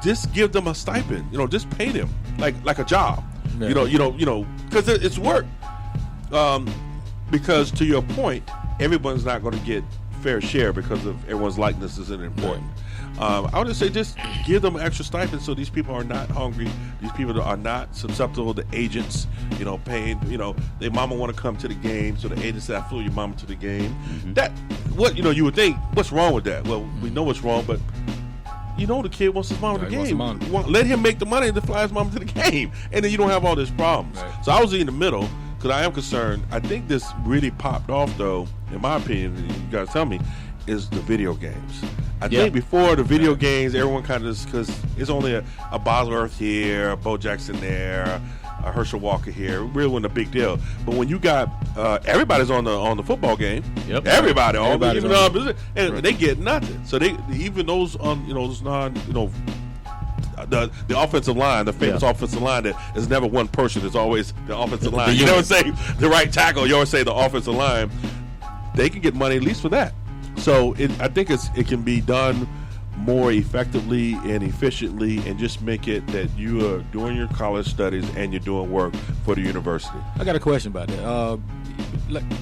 Just give them a stipend. Just pay them like a job. Yeah. Because it's work. Because to your point, everyone's not going to get fair share because of everyone's likeness isn't important. I would just say just give them an extra stipend so these people are not hungry. These people are not susceptible to agents, paying, their mama want to come to the game, so the agent said, I flew your mama to the game. Mm-hmm. You would think, what's wrong with that? Well, we know what's wrong, but the kid wants his mama to the game. Let him make the money to fly his mama to the game, and then you don't have all these problems. Right. So I was in the middle because I am concerned. I think this really popped off, though, in my opinion, and you guys tell me, is the video games. I think before the video games, everyone kind of because it's only a Bosworth here, a Bo Jackson there, a Herschel Walker here. It really wasn't a big deal. But when you got everybody's on the football game, everybody, and they get nothing. So they even those those non the offensive line, the famous offensive line that is never one person. It's always the offensive line. You never say the right tackle. You always say the offensive line. They can get money at least for that. So I think it can be done more effectively and efficiently, and just make it that you are doing your college studies and you're doing work for the university. I got a question about that.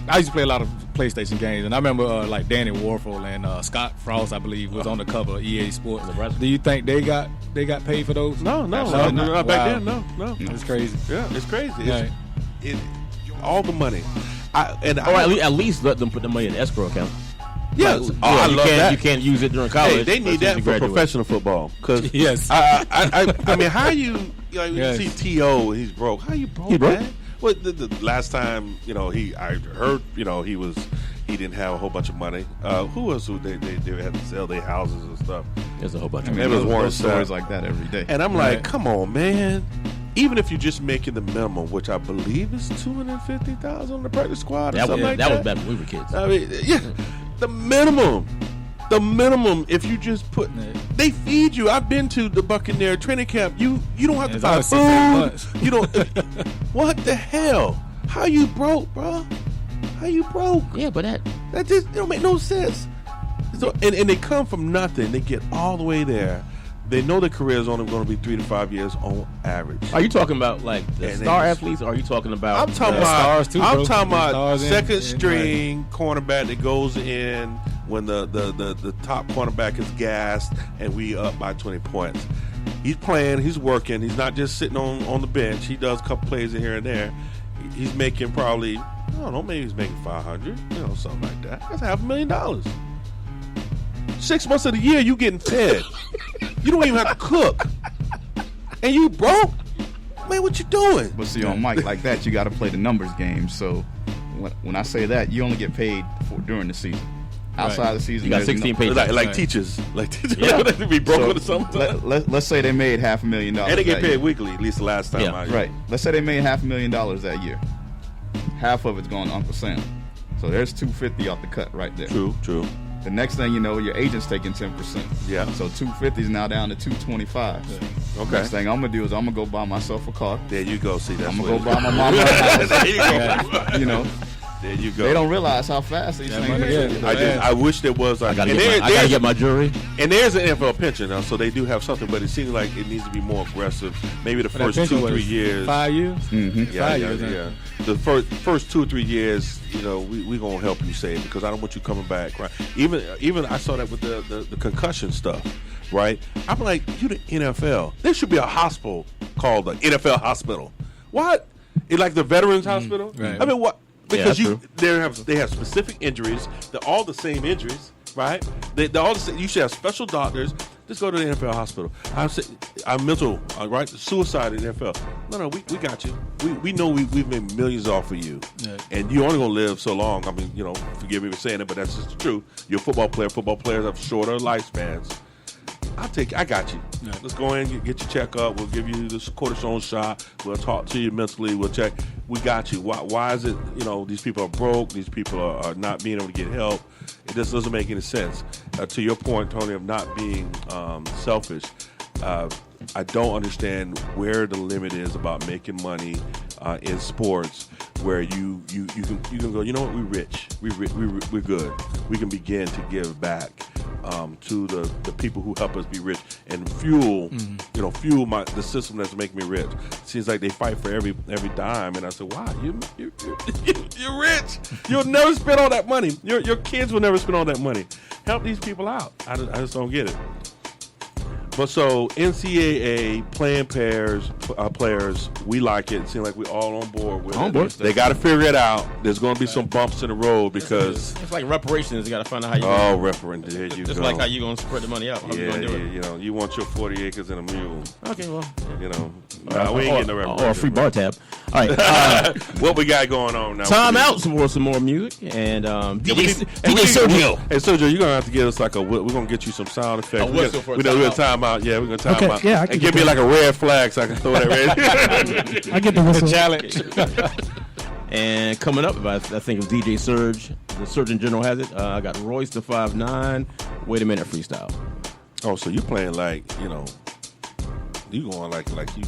I used to play a lot of PlayStation games, and I remember like Danny Warfel and Scott Frost, I believe, was on the cover of EA Sports. Do you think they got paid for those? No. Back then, no. It's crazy. Yeah, it's crazy. It's all the money. At least let them put the money in the escrow account. Yes, I love that. You can't use it during college. Hey, they need that for professional football. Because I mean, how you see T.O. he's broke. How you broke, man? Well, the last time I heard he didn't have a whole bunch of money. Who else? They had to sell their houses and stuff. There's a whole bunch. There was Warren stories like that every day. And I'm like, come on, man. Even if you're just making the minimum, which I believe is $250,000 on the practice squad, or something like that. That was back when we were kids. I mean, the minimum. If you just put, they feed you. I've been to the Buccaneer training camp. You don't have to buy food. You don't. What the hell? How you broke, bro? How you broke? Yeah, but that just don't make no sense. So and they come from nothing. They get all the way there. They know their career is only going to be 3 to 5 years on average. Are you talking about like the star athletes, or are you talking about? I'm talking about stars too. I'm talking about second string cornerback that goes in when the top cornerback is gassed and we up by 20 points. He's playing. He's working. He's not just sitting on the bench. He does a couple plays in here and there. He's making probably, I don't know, maybe he's making $500, something like that. That's $500,000. 6 months of the year, you getting fed. You don't even have to cook. And you broke? Man, what you doing? But see, on Mike, like that, you got to play the numbers game. So when I say that, you only get paid during the season. Outside the season, you got 16 paid. Like teachers. They be broke or something. Let's say they made $500,000. And they get paid weekly, at least the last time. Right. Let's say they made $500,000 that year. Half of it's going to Uncle Sam. So there's $250 off the cut right there. True. The next thing you know, your agent's taking 10%. Yeah. So $250 is now down to $225. Yeah. Okay. Next thing I'm gonna do is I'm gonna go buy myself a car. There you go. See, that's I'm gonna go buy my mama a house. There you go. There you go. They don't realize how fast these things. I wish there was. I gotta get my jewelry. And there's an NFL pension now, so they do have something, but it seems like it needs to be more aggressive. Maybe the first 2-3 years. 5 years. Mm-hmm. Yeah. The first 2 or 3 years, we gonna help you save because I don't want you coming back. Right? Even I saw that with the concussion stuff. Right? I'm like, you the NFL. There should be a hospital called the NFL hospital. What? It's like the Veterans Hospital. Right. I mean, what? Because Yeah, they have specific injuries. They're all the same injuries, right? They're all the same. You should have special doctors. Just go to the NFL hospital. I'm mental, right? Suicide in the NFL. No, we got you. We know we've made millions off of you, and you're only gonna live so long. I mean, forgive me for saying it, but that's just the truth. You're a football player. Football players have shorter lifespans. I got you. Yeah. Let's go in and get your checkup. We'll give you this cortisone shot. We'll talk to you mentally. We'll check. We got you. Why is it, these people are broke. These people are not being able to get help. It just doesn't make any sense. To your point, Tony, of not being selfish, I don't understand where the limit is about making money in sports where you can go, you know what, we're rich. We're good. We can begin to give back to the people who help us be rich and fuel the system that's making me rich. It seems like they fight for every dime, and I said, wow, you're rich. You'll never spend all that money. Your kids will never spend all that money. Help these people out. I just don't get it. But so NCAA playing players, we like it. It seems like we're all on board with it. They got to figure it out. There's going to be some bumps in the road because it's like reparations. You got to find out how you. Oh, reparations! There you just go. like how you going to spread the money out. How you going to do it? You want your 40 acres and a mule. Okay, well, we ain't getting no reparations. Or a free bar tab. All right, what we got going on now? Time out some more music and DJ Sergio. Hey, Sergio, you're gonna have to get us we're gonna get you some sound effects. We're gonna time out. Yeah, we're gonna time out. Yeah, and give me like a red flag so I can throw that red. I get the whistle. Challenge. And coming up, I think of DJ Surge. The Surgeon General has it. I got Royce the 5'9". Wait a minute, freestyle. Oh, so you playing like you going like you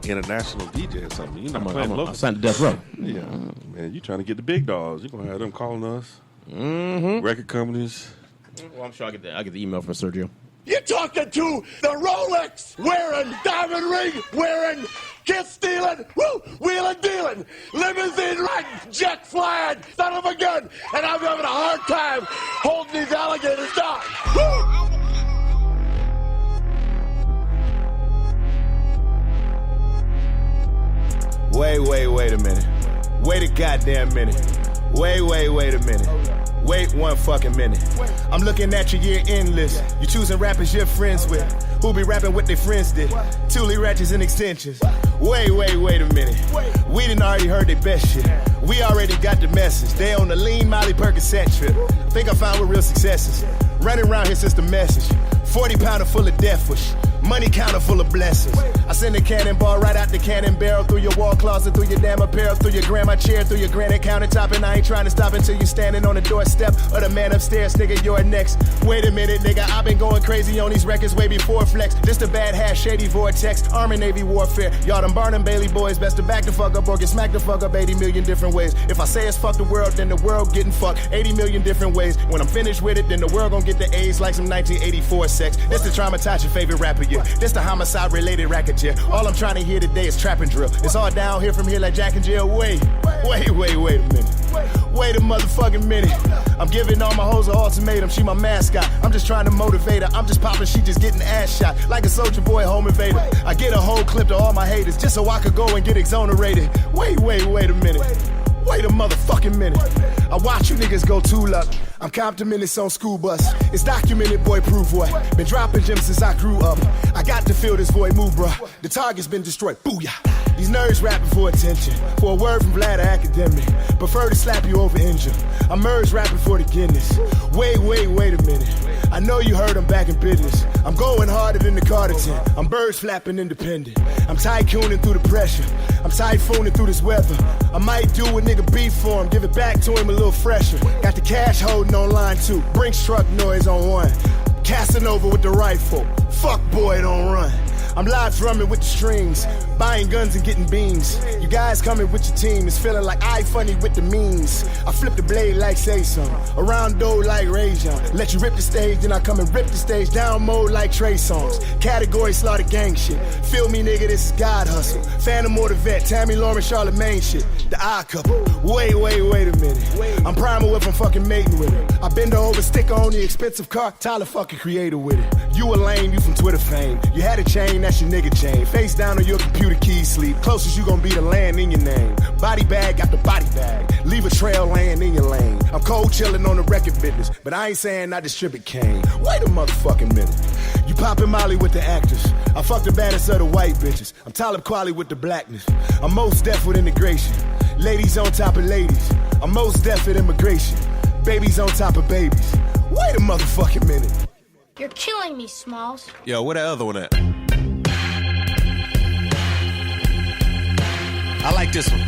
international DJ or something? You're not playing local. I'm signed to Death Row. Yeah, man, you trying to get the big dogs? You gonna have them calling us? Mm-hmm. Record companies. Well, I'm sure I get the email from Sergio. You're talking to the Rolex wearing, diamond ring wearing, kiss stealing, wheeling dealing, limousine riding, jet flying, son of a gun, and I'm having a hard time holding these alligators down. Wait a minute. Wait a goddamn minute. Wait a minute. Wait one fucking minute. I'm looking at your year-end list. You choosing rappers you're friends with. Who be rapping what their friends did. Toolie ratchets and extensions. Wait a minute. We done already heard their best shit. We already got the message. They on the lean Molly Percocet trip. Think I found what real success is. Running around here since the message. 40-pounder full of death wish. Money counter full of blessings. I send a cannonball right out the cannon barrel, through your wall closet, through your damn apparel, through your grandma chair, through your granite countertop, and I ain't trying to stop until you standing on the doorstep of the man upstairs, nigga, you're next. Wait a minute, nigga, I've been going crazy on these records way before Flex. This the bad hash, shady vortex, Army Navy warfare. Y'all them Barnum Bailey boys, best to back the fuck up or get smacked the fuck up 80 million different ways. If I say it's fuck the world, then the world getting fucked 80 million different ways. When I'm finished with it, then the world gon' get the A's like some 1984 sex. This the traumatize your favorite rapper, yeah. This the homicide related racket, yeah. All I'm trying to hear today is trap and drill. It's all down here from here like Jack and Jill. Wait a minute. Wait a motherfucking minute. I'm giving all my hoes an ultimatum. She my mascot. I'm just trying to motivate her. I'm just popping, she just getting ass shot. Like a Soulja Boy home invader. I get a whole clip to all my haters just so I could go and get exonerated. Wait a minute. Wait a motherfucking minute. I watch you niggas go too luck. I'm Compton minutes on school bus. It's documented, boy, prove what. Been dropping gems since I grew up. I got to feel this void move, bruh. The target's been destroyed. Booyah. These nerds rapping for attention. For a word from Vlad, academic. Prefer to slap you over engine. I'm merged rapping for the Guinness. Wait a minute. I know you heard I'm back in business. I'm going harder than the Carter tent. I'm birds flapping independent. I'm tycooning through the pressure. I'm typhooning through this weather. I might do a nigga beef for him. Give it back to him a little fresher. Got the cash holding on line 2. Brinks truck noise on 1. Casanova with the rifle. Fuck boy, don't run. I'm live drumming with the strings, buying guns and getting beans. You guys coming with your team, it's feeling like I funny with the memes. I flip the blade like say something, around dough like Ray John. Let you rip the stage, then I come and rip the stage down mode like Trey Songz. Category slaughter gang shit. Feel me, nigga, this is God hustle. Phantom or the vet, Tammy Lauren, Charlemagne shit. The eye couple. Wait a minute. I'm primal if I'm fucking mating with it. I bend over, sticker on the expensive car, Tyler fucking creator with it. You a lame, you from Twitter fame. You had a chain, that's your nigga chain. Face down on your computer you the keys, sleep. Closest you gonna be to land in your name. Body bag got the body bag. Leave a trail laying in your lane. I'm cold chilling on the record business, but I ain't saying I distribute cane. Wait a motherfucking minute. You poppin' Molly with the actors. I fuck the baddest of the white bitches. I'm Talib Kweli with the blackness. I'm most deaf with integration. Ladies on top of ladies. I'm most deaf at immigration. Babies on top of babies. Wait a motherfucking minute. You're killing me, Smalls. Yo, where that other one at? I like this one.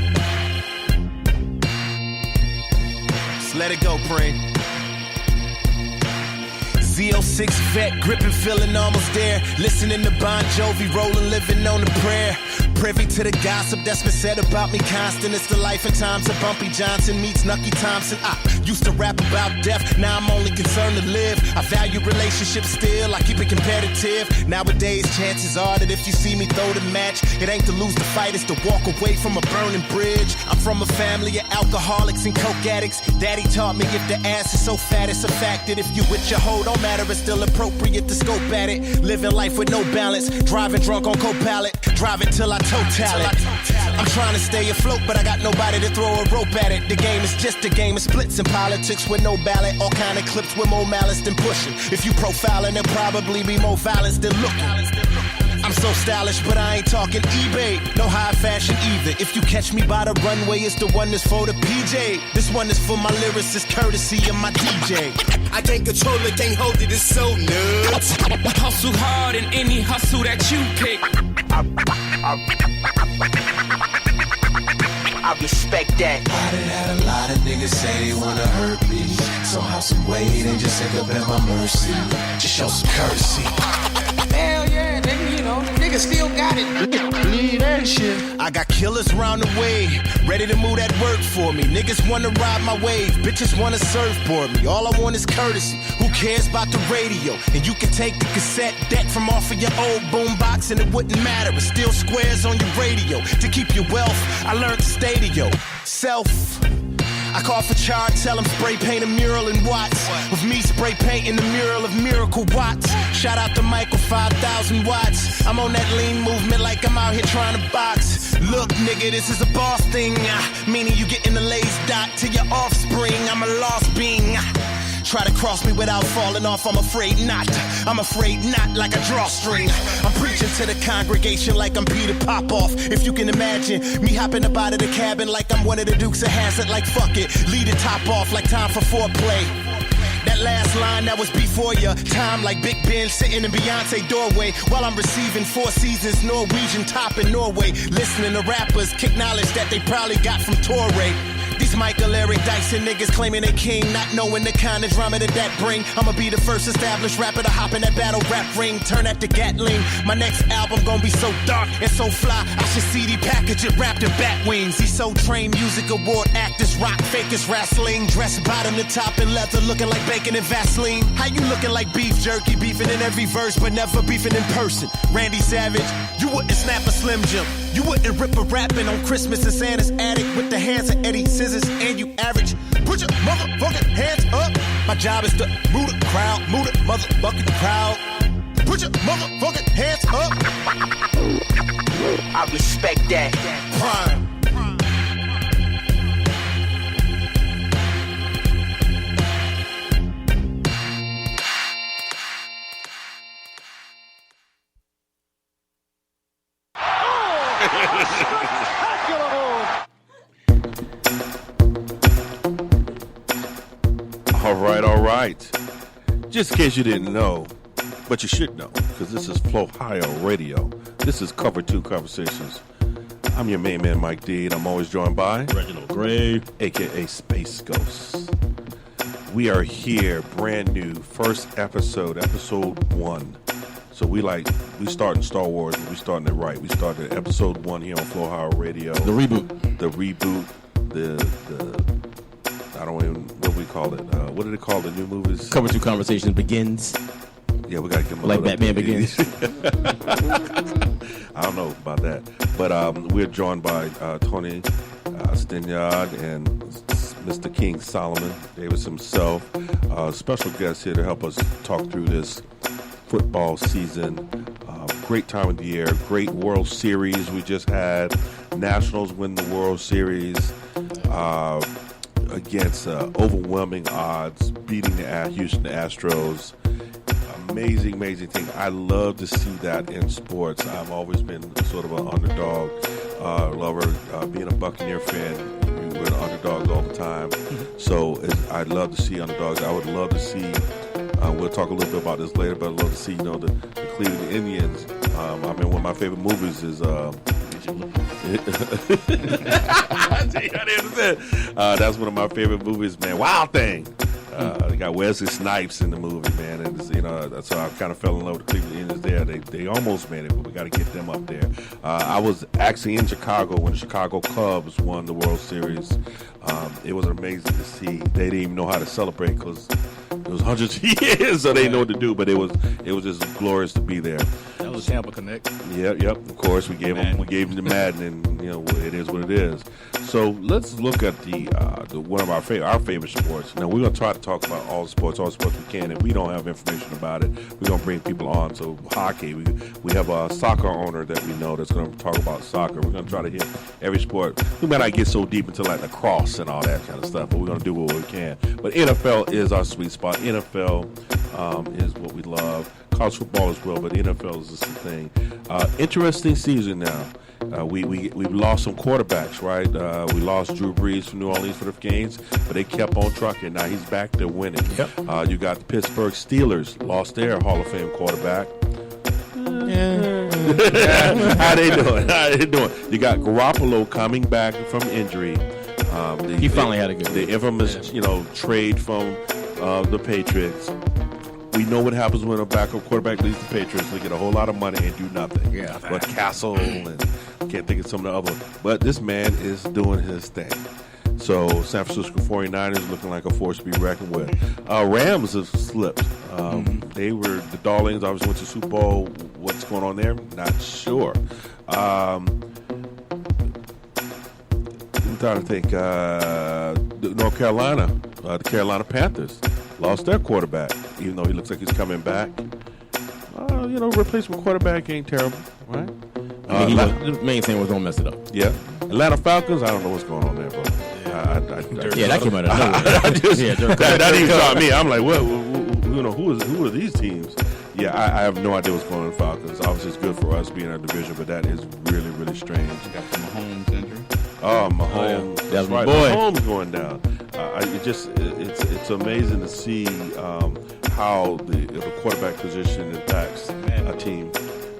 Just let it go, Preem. Z06 vet, gripping, feeling almost there. Listening to Bon Jovi, rolling, living on a prayer. Privy to the gossip that's been said about me constant. It's the life and times of Bumpy Johnson meets Nucky Thompson. I used to rap about death, now I'm only concerned to live. I value relationships still, I keep it competitive. Nowadays, chances are that if you see me throw the match, it ain't to lose the fight, it's to walk away from a burning bridge. I'm from a family of alcoholics and coke addicts. Daddy taught me if the ass is so fat, it's a fact that if you with your hoe, don't matter, it's still appropriate to scope at it. Living life with no balance, driving drunk on co-pilot, driving till I total it. I'm trying to stay afloat, but I got nobody to throw a rope at it. The game is just a game of splits and politics with no ballot. All kind of clips with more malice than pushing. If you profiling, there'll probably be more violence than looking. I'm so stylish, but I ain't talking eBay. No high fashion either. If you catch me by the runway, it's the one that's for the PJ. This one is for my lyricist, courtesy of my DJ. I can't control it, can't hold it, it's so nuts. Hustle hard in any hustle that you pick. I respect that. I done had a lot of niggas say they wanna hurt me. Somehow, some way, they just end up at my mercy. Just show some courtesy. Hell yeah, nigga, you know, the nigga still got it. Leave that shit. I got killers round the way, ready to move that work for me. Niggas wanna ride my wave, bitches wanna surfboard me. All I want is courtesy. Who cares about the radio? And you can take the cassette deck from off of your old boombox and it wouldn't matter. It's still squares on your radio. To keep your wealth, I learned to stay to yourself. I call for Char, tell him spray paint a mural in Watts. With me spray painting the mural of Miracle Watts. Shout out to Michael, 5,000 watts. I'm on that lean movement like I'm out here trying to box. Look, nigga, this is a boss thing. Meaning you getting the lace dot to your offspring. I'm a lost being. Try to cross me without falling off, I'm afraid not. I'm afraid not, like a drawstring. I'm preaching to the congregation like I'm Peter Popoff. If you can imagine me hopping up out of the cabin like I'm one of the Dukes of Hazzard, like fuck it, lead the top off like time for foreplay. That last line that was before your time, like Big Ben sitting in Beyonce doorway while I'm receiving 4 Seasons Norwegian top in Norway. Listening to rappers kick knowledge that they probably got from Torre. These Michael Eric Dyson niggas claiming they king, not knowing the kind of drama that bring. I'ma be the first established rapper to hop in that battle rap ring, turn that to Gatling. My next album gon' be so dark and so fly, I should CD package it wrapped in bat wings. These so trained music award actors, rock fakers, wrestling, dressed bottom to top in leather, looking like bacon and Vaseline. How you looking like beef jerky, beefing in every verse, but never beefing in person? Randy Savage, you wouldn't snap a Slim Jim. You wouldn't rip a rapping on Christmas in Santa's attic with the hands of Eddie Scissors, and you average. Put your motherfucking hands up. My job is to move the crowd, move the motherfucking crowd. Put your motherfucking hands up. I respect that. Prime. All right. Just in case you didn't know, but you should know, because this is Flowhio Radio. This is Cover 2 Conversations. I'm your main man, Mike D, and I'm always joined by Reginald Gray, a.k.a. Space Ghost. We are here, brand new, first episode 1. So we starting Star Wars, and we starting it right. We started episode 1 here on Flowhio Radio. The reboot. The I don't even, what do we call it? What do they call the new movies? Cover 2 Conversations Begins. Yeah, we got to give them a like little Batman Begins. I don't know about that. But we're joined by Tony Stinyard and Mr. King Solomon Davis himself. Special guest here to help us talk through this football season. great time of the year. Great World Series we just had. Nationals win the World Series against overwhelming odds, beating the Houston Astros. Amazing thing. I love to see that in sports. I've always been sort of an underdog lover. Being a Buccaneer fan, we're the underdogs all the time. So I'd love to see underdogs. I would love to see. We'll talk a little bit about this later, but I'd love to see the Cleveland Indians. I mean, one of my favorite movies is. That's one of my favorite movies, man. Wild Thing. They got Wesley Snipes in the movie, man, and so I kind of fell in love with the Cleveland Indians there. They almost made it, but we got to get them up there. I was actually in Chicago when the Chicago Cubs won the World Series. It was amazing to see. They didn't even know how to celebrate because it was hundreds of years, so they didn't know what to do. But it was just glorious to be there. That was Tampa Connect. Yep. Of course, we gave them the Madden, and it is what it is. So let's look at the one of our favorite sports. Now we're gonna try to talk about all the sports we can. If we don't have information about it, we're gonna bring people on. So hockey, we have a soccer owner that we know that's gonna talk about soccer. We're gonna try to hit every sport. We might not get so deep into like lacrosse and all that kind of stuff, but we're gonna do what we can. But NFL is our sweet spot. NFL is what we love. College football as well, but the NFL is just the thing. Interesting season now. We've lost some quarterbacks, right? We lost Drew Brees from New Orleans for the games, but they kept on trucking. Now he's back there winning. Yep. You got the Pittsburgh Steelers, lost their Hall of Fame quarterback. How they doing? You got Garoppolo coming back from injury. He finally had a good the infamous, trade from the Patriots. We know what happens when a backup quarterback leaves the Patriots. They get a whole lot of money and do nothing. Yeah. But Castle and can't think of some of the other. But this man is doing his thing. So San Francisco 49ers looking like a force to be reckoned with. Rams have slipped. They were the darlings. Obviously went to Super Bowl. What's going on there? Not sure. I'm trying to think. North Carolina, the Carolina Panthers lost their quarterback, even though he looks like he's coming back. Replacement quarterback ain't terrible, right? The main thing was don't mess it up. Yeah. Atlanta Falcons, I don't know what's going on there, bro. That came out of nowhere. That even shot me. I'm like, what? Who are these teams? Yeah, I have no idea what's going on with the Falcons. Obviously, it's good for us being in our division, but that is really, really strange. You got the Mahomes injury. Oh, Mahomes. That's my right. boy. Mahomes going down. It's amazing to see how the quarterback position impacts a team.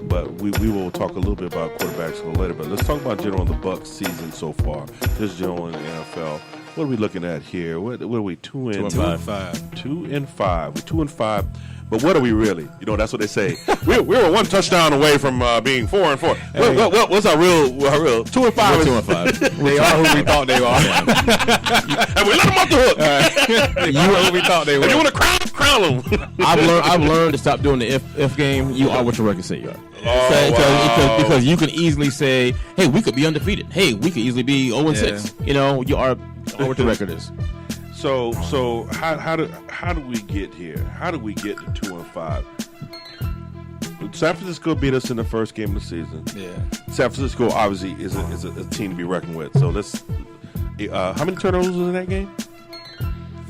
But we will talk a little bit about quarterbacks a little later. But let's talk about general in the Bucs season so far. This general in the NFL. What are we looking at here? What are we? 2-5. 2-5. We're 2-5. But what are we really? That's what they say. we were one touchdown away from being 4-4. Hey. What's our real 2-5? 2-5. They are who we thought they are. And we let them off the hook. They are who we thought they were. If you want to crown them. I've learned to stop doing the if game. You are what your record say you are. Because you can easily say, hey, we could be undefeated. Hey, we could easily be 0-6. You are what the record is. So how do we get here? How do we get to 2-5? San Francisco beat us in the first game of the season. Yeah. San Francisco obviously is a team to be reckoned with. So let's. How many turnovers was in that game?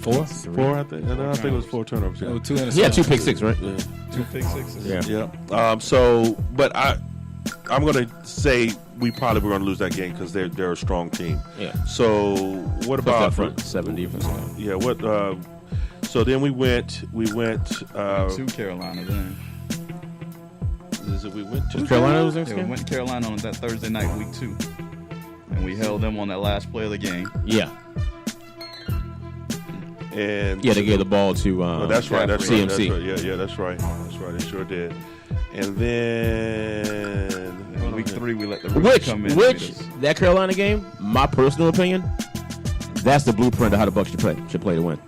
4. 4, I think. I think it was 4 turnovers. Yeah. 2 interceptions. He had 2 pick six, right? Yeah. 2 pick sixes. Yeah. But I'm going to say we probably were going to lose that game because they're a strong team. Yeah. So what about front 7 defense? Yeah. What? So then we went to Carolina. Then we went to Carolina. Was we went to Carolina on that Thursday night, week 2, and we held them on that last play of the game. Yeah. And they gave the ball to that's right. That's CMC. Right. Yeah, that's right. That's right. They sure did. And then week 3, we let the rookie come in. Which that Carolina game, my personal opinion, that's the blueprint of how the Bucs should play to win.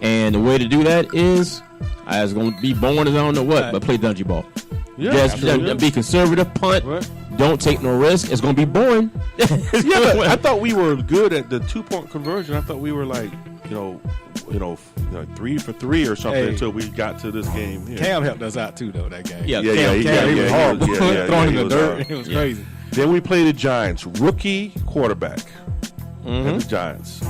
And the way to do that is, I was going to be born as I don't know what, but play dungy ball. Yeah, just be conservative, punt. Right. Don't take no risk. It's going to be boring. But I thought we were good at the 2-point conversion. I thought we were like, 3 for 3 or something Hey. until we got to this game here. Cam helped us out too, though, that game. Yeah, Cam, he was horrible. Throwing in he the was dirt. horrible. It was crazy. Then we played the Giants. Rookie quarterback. Mm-hmm. And the Giants.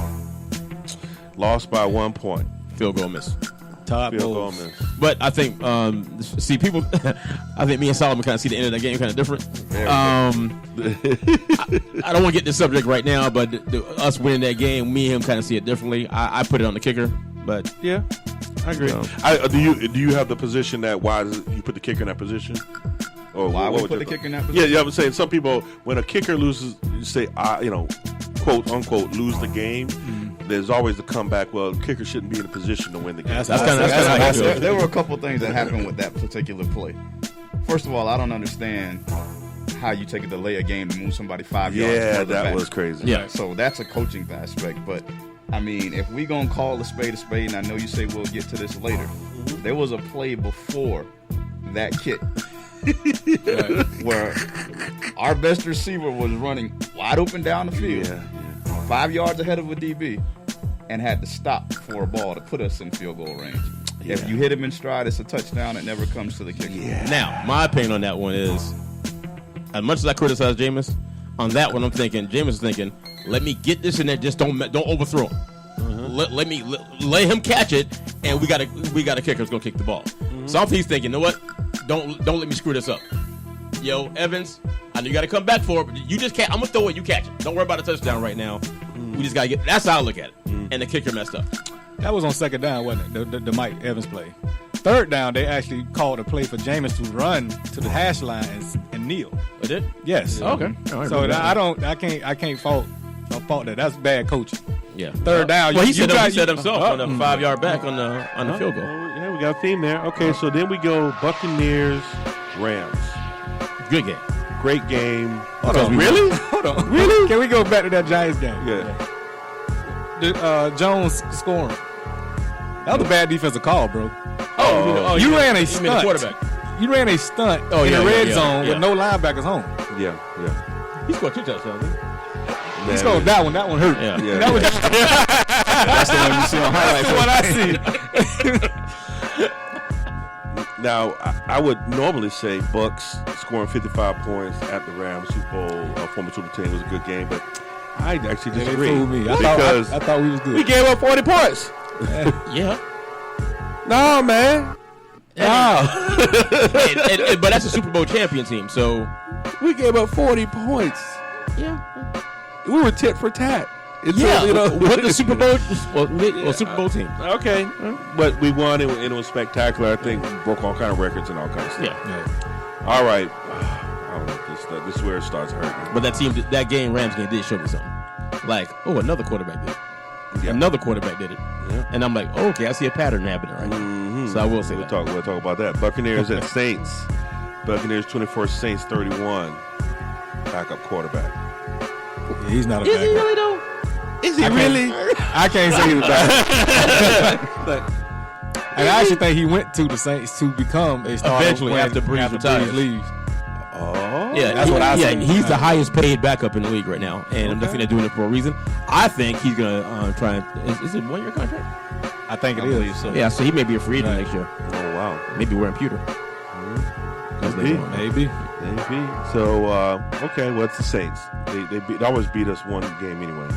Lost by 1 point. Field goal miss. Todd Field goal Bowles. miss. But I think, people, I think me and Solomon kind of see the end of that game kind of different. I don't want to get this subject right now, but us winning that game, me and him kind of see it differently. I put it on the kicker, but Yeah, I agree. Do you have the position that why you put the kicker in that position? Or Why what we would put you- the kicker in that position? Yeah, I'm saying some people, when a kicker loses, you say, quote unquote, lose the game. There's always the comeback. Well, the kicker shouldn't be in a position to win the game. that's kind of how I feel. There were a couple things that happened with that particular play. First of all, I don't understand how you take a delay a game to move somebody 5 yards. Yeah, further that back. was crazy. Yeah. So that's a coaching aspect. But I mean, if we gonna call a spade, and I know you say we'll get to this later, there was a play before that kick where our best receiver was running wide open down the field, 5 yards ahead of a DB, and had to stop for a ball to put us in field goal range. If you hit him in stride, it's a touchdown. It never comes to the kicker. Now, my opinion on that one is, as much as I criticize Jameis, on that one I'm thinking, Jameis is thinking, let me get this in there, just don't overthrow him. Let him catch it, and we got a kicker who's gonna kick the ball. So he's thinking, you know what? Don't let me screw this up. Yo, Evans, I know you got to come back for it, but you just can't. I'm gonna throw it, you catch it. Don't worry about a touchdown right now. We just gotta get. That's how I look at it. And the kicker messed up. That was on second down, wasn't it? The Mike Evans play. Third down, they actually called a play for Jameis to run to the hash line and kneel. It did? Yes. Oh, okay. All right, So remember I can't fault that. That's bad coaching. Yeah. Third down. Well, he you said himself on the 5 yard back on the field goal. Yeah, we got a theme there. Okay, so then we go Buccaneers, Rams. Good game. Great game. Hold on. Really? Hold on. Really? Can we go back to that Giants game? Yeah. Jones scoring. That was a bad defensive call, bro. You ran a mean the stunt. quarterback. You ran a stunt in the red zone with no linebackers home. Yeah. He scored 2 touchdowns. Didn't he? He scored that one. That one hurt. Yeah. That was That's the one you see on highlights. what I see. Now, I would normally say Bucks scoring 55 points at the Rams Super Bowl, former Super Team, was a good game, but I actually They disagree. fooled me. I Because thought we was good. we gave up 40 points. Yeah. No, man. But that's a Super Bowl champion team, so We gave up 40 points. yeah. We were tit for tat. Yeah, what the Super Bowl Super Bowl team. Okay, but we won, and it was spectacular. I think broke all kind of records and all kinds of stuff. Yeah. All right. I don't know, this is where it starts hurting. But that Rams game did show me something. Like, another quarterback did it. Yeah. Another quarterback did it. Yeah. And I'm like, okay, I see a pattern happening right now. So I will say We'll that. talk about that. Buccaneers at Saints. Buccaneers 24, Saints 31. Backup quarterback. Yeah, he's not a Is he backup. really though? Is he really? I can't say he's a backup. And I actually think he went to the Saints to become a starter Eventually, after Breeze retires. leaves. Oh. Yeah, that's what I say. He's the highest paid backup in the league right now, and I'm definitely doing it for a reason. I think he's gonna try and. Is it 1 year contract? I think it I is. believe so. Yeah, so he may be a free agent next year. Oh, wow. Maybe wearing pewter. Maybe. So, okay, well, it's the Saints. They always beat us one game anyway.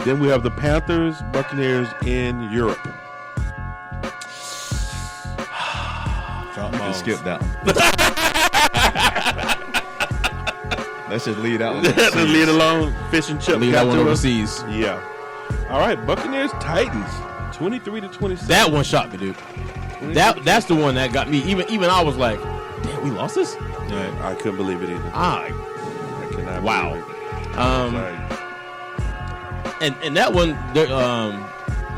Then we have the Panthers, Buccaneers in Europe. Drop You can balls. skip that one. Let's just leave that one. Just leave it alone. Fish and chip. Leave got that one to us. overseas. Yeah. All right, Buccaneers, Titans, 23-26. That one shocked me, dude. That's the one that got me. Even I was like, damn, we lost this. Yeah, I couldn't believe it either. I cannot wow. believe it. And that one,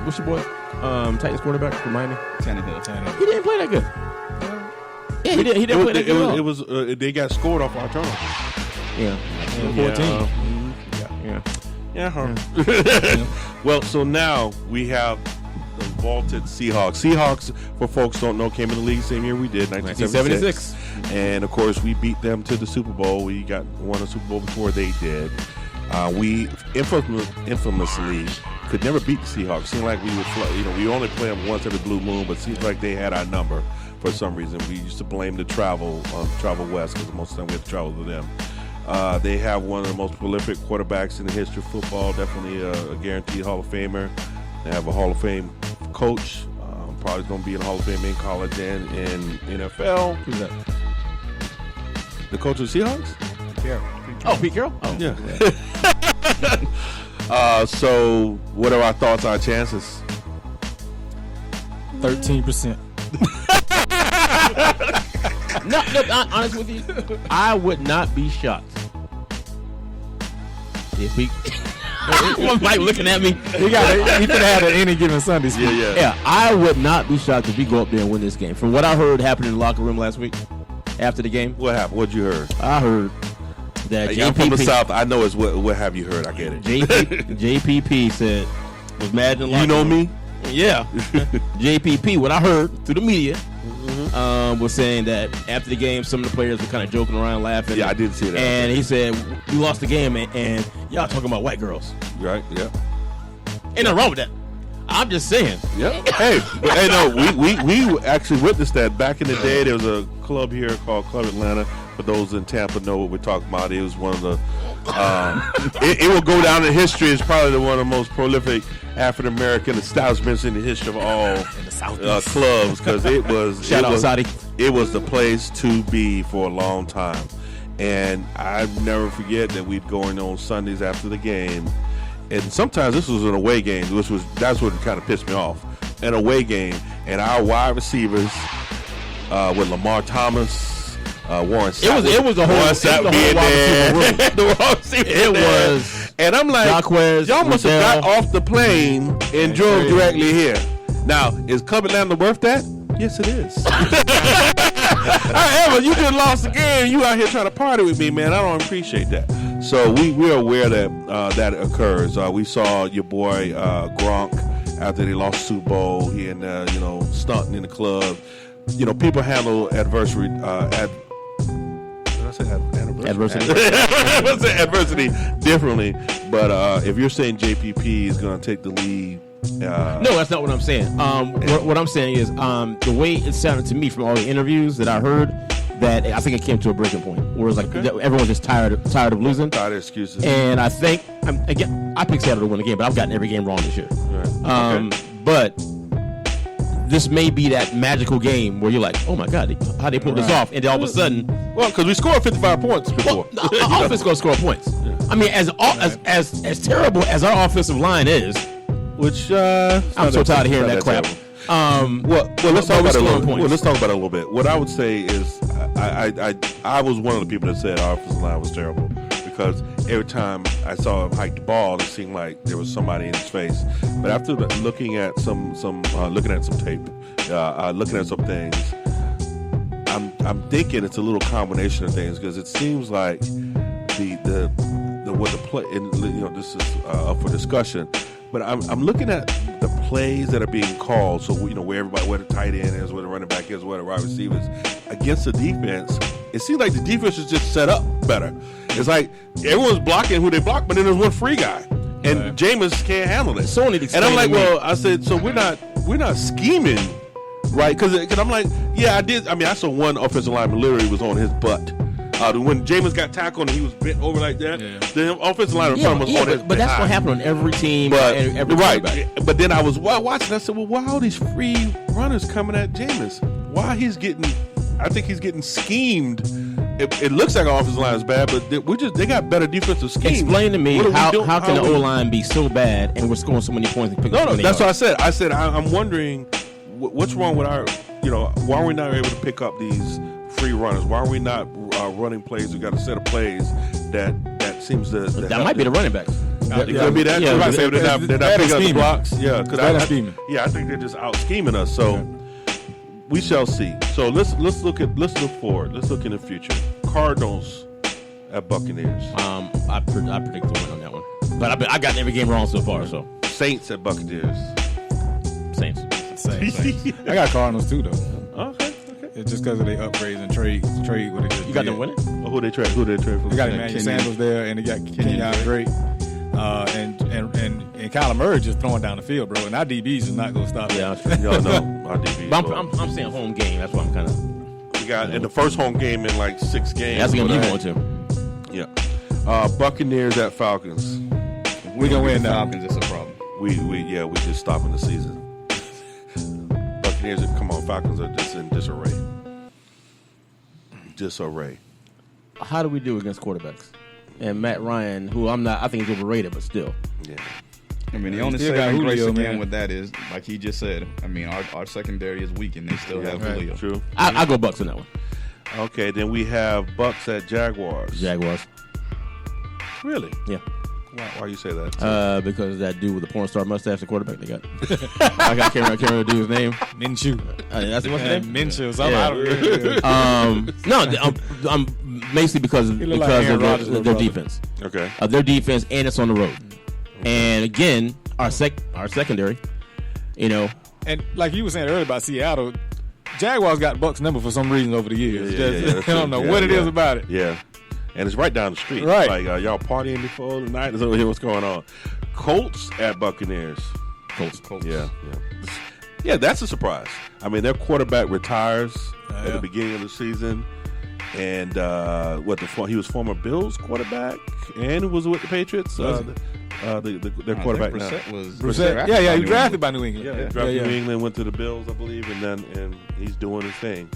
what's your boy? Titans quarterback from Miami. Tannehill. He didn't play that good. Yeah, he didn't play that good. at all. It was they got scored off our turnover. Yeah. 14. Yeah. Well, so now we have the vaulted Seahawks. Seahawks, for folks who don't know, came in the league same year we did, 1976. And of course, we beat them to the Super Bowl. We won a Super Bowl before they did. We infamously could never beat the Seahawks. Seemed like we would, we only play them once every blue moon, but it seems like they had our number for some reason. We used to blame the travel west because most of the time we had to travel to them. They have one of the most prolific quarterbacks in the history of football, definitely a guaranteed Hall of Famer. They have a Hall of Fame coach, probably going to be in the Hall of Fame in college and in NFL. Who's that? The coach of the Seahawks? Carroll. Oh, Pete Carroll? Oh. Yeah. So, what are our thoughts, our chances? 13%. No, I'm honest with you. I would not be shocked if we. Mike looking at me. He could have had an any given Sunday. Yeah. I would not be shocked if we go up there and win this game. From what I heard happened in the locker room last week after the game. What happened? What'd you heard? I heard that I'm from the South. I know it's what have you heard? I get it. JPP said was mad in the locker room. You know me? Yeah. JPP. What I heard through the media. Was saying that after the game, some of the players were kind of joking around, laughing. Yeah, I did see that. And he said, "We lost the game, and y'all talking about white girls." Right? Yeah. Ain't nothing wrong with that. I'm just saying. Yeah. Hey, no, we actually witnessed that back in the day. There was a club here called Club Atlanta. For those in Tampa know what we're talking about. It was one of the. It will go down in history as probably one of the most prolific African American establishments in the history of all clubs, because it was. Shout out Saudi. It was the place to be for a long time, and I never forget that we'd go in on Sundays after the game, and sometimes this was an away game, that's what kind of pissed me off. An away game, and our wide receivers with Lamar Thomas. Warren Sapp. It was a whole wide receiver room. It was, and I'm like, Jacquez, y'all must have got off the plane and drove directly here. Now, is Club Atlanta worth that? Yes, it is. However, you just lost the game. You out here trying to party with me, man. I don't appreciate that. So we're aware that that occurs. We saw your boy Gronk after they lost Super Bowl. He and stunting in the club. People handle adversity. Adversity differently, but if you're saying JPP is going to take the lead, no, that's not what I'm saying. What I'm saying is the way it sounded to me from all the interviews that I heard, that I think it came to a breaking point where it's like everyone's just tired of losing, tired of excuses. And I think I picked Seattle to win the game, but I've gotten every game wrong this year. Right. But this may be that magical game where you're like, oh my God, how they pull this off? And then all of a sudden, because we scored 55 points before. Our offense going to score points. Yeah. I mean, as terrible as our offensive line is, which I'm so tired of hearing that crap. Let's talk about it a little. Let's talk about it a little bit. What I would say is, I was one of the people that said our offensive line was terrible, because every time I saw him hike the ball, it seemed like there was somebody in his face. But after looking at some tape, looking at some things, I'm thinking it's a little combination of things, because it seems like the play, and this is up for discussion, but I'm looking at the plays that are being called. So where the tight end is, where the running back is, where the wide receiver is against the defense. It seems like the defense is just set up better. It's like everyone's blocking who they block, but then there's one free guy, and Jameis can't handle it. And I'm like, I said, so we're not scheming, right? Because I'm like, yeah, I did. I mean, I saw one offensive lineman literally was on his butt. When Jameis got tackled and he was bent over like that, the offensive line in front was on his butt. But that's what happened on every team. Every But then I was watching. I said, well, why are all these free runners coming at Jameis? Why he's getting? I think he's getting schemed. It looks like our offensive line is bad, but they got better defensive schemes. Explain to me how can the O-line be so bad and we're scoring so many points and picking up so many that's yards? what I said. I'm wondering what's wrong with our, why are we not able to pick up these free runners? Why are we not running plays? We got a set of plays that seems to that might be the running backs. It could be that. They're not picking up the blocks. Yeah, because I think they're just out scheming us. So we shall see. So let's look forward. Let's look in the future. Cardinals at Buccaneers. I predict the win on that one, but I've gotten every game wrong so far. So Saints at Buccaneers. Saints. I got Cardinals too, though. Okay. It's just because of their upgrades and trade what they just You got them winning? Who they trade for? They got Emmanuel Sanders there, and they got Kenyon Drake, and mean, Kyler Murray just throwing down the field, bro, and our DBs is not going to stop Yeah, that. Y'all know our DB. but I'm saying home game. That's why I'm kind of. We got in the first home game in like 6 games. That's the game you but, going to. Yeah. Buccaneers at Falcons. We're going to win now. Falcons, it's a problem. We just stopping the season. Buccaneers, come on, Falcons are just in disarray. Disarray. How do we do against quarterbacks? And Matt Ryan, who I think he's overrated, but still. Yeah. I mean, the only still got saving grace Julio, again man. with that is, like he just said, I mean, our secondary is weak and they still have Julio. True. I go Bucks on that one. Okay, then we have Bucks at Jaguars. Jaguars. Really? Yeah. Why you say that? Because that dude with the porn star mustache, the quarterback they got. I can't remember the dude's name. Minshew. That's what's the name? Minshew. Something. Yeah. I don't know. No, I'm basically because of Aaron Rodgers' their little brother. defense. Okay. Their defense, and it's on the road. And again, our secondary, And like you were saying earlier about Seattle, Jaguars got Bucks number for some reason over the years. I don't know what it is about it. Yeah. And it's right down the street. Right. Like, y'all partying before the night? Is over here, what's going on? Colts at Buccaneers. Colts. Yeah. Yeah, that's a surprise. I mean, their quarterback retires at the beginning of the season. And he was former Bills quarterback and was with the Patriots. Their quarterback now. Brissett. Yeah, he drafted by New England. Yeah, drafted New England, went to the Bills, I believe, and he's doing his thing.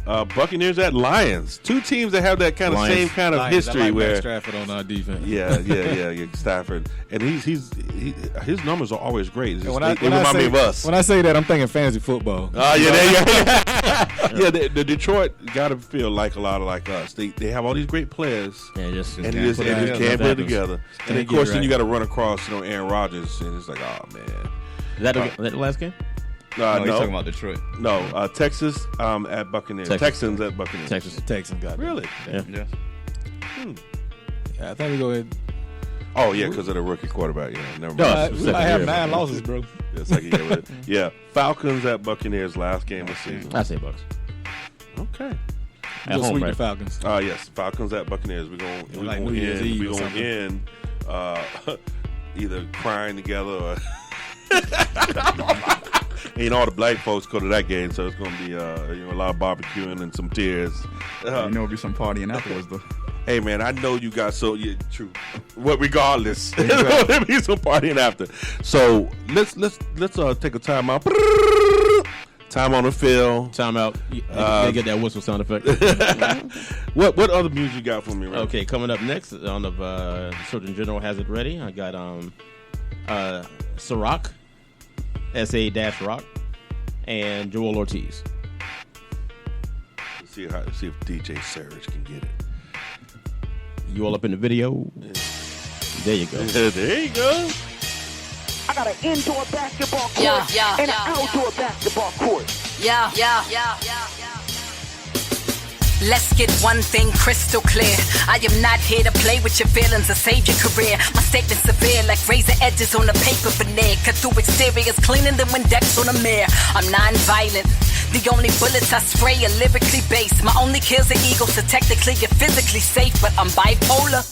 Buccaneers at Lions. 2 teams that have that kind of same kind of history. I like where Matt Stafford on our defense. Yeah, Stafford, and his numbers are always great. They When remind me of us. When I say that, I'm thinking fantasy football. Oh yeah, the Detroit got to feel like a lot of like us. They have all these great players, and just can't put it together. And of course, then you got to run across Aaron Rodgers, and it's like, oh man. Is that the last game? No, he's talking about Detroit. No, Texas at Buccaneers. Texans at Buccaneers. Texans got it. Really? Yeah. Yeah, I think we go ahead. Oh yeah, because of the rookie quarterback. Yeah, never No, mind. we might have 9 losses, bro. Yeah, Falcons at Buccaneers, last game of the season. I say Bucks. Okay. At home, sweep right? the Falcons. Yes, Falcons at Buccaneers. We're Like New Year's Eve or gonna something. end either crying together or and all the black folks go to that game, so it's gonna be a lot of barbecuing and some tears. It'll be some partying afterwards though. Hey man, I know you got true. What regardless, there'll be some partying after. So let's take a time out. Time on the field. Time out. They get that whistle sound effect. What other music you got for me? Right? Okay, coming up next on the Surgeon General has it ready. I got Ciroc, SA-Rock, and Joel Ortiz. See if DJ Surge can get it. You all up in the video? Yeah. There you go. There you go. I got an indoor basketball court and an outdoor basketball court. Let's get one thing crystal clear. I am not here to play with your feelings or save your career. My statement's severe like razor edges on a paper veneer. Cut through exteriors cleaner than when decks on a mirror. I'm non-violent. The only bullets I spray are lyrically based. My only kills are ego, so technically you're physically safe. But I'm bipolar.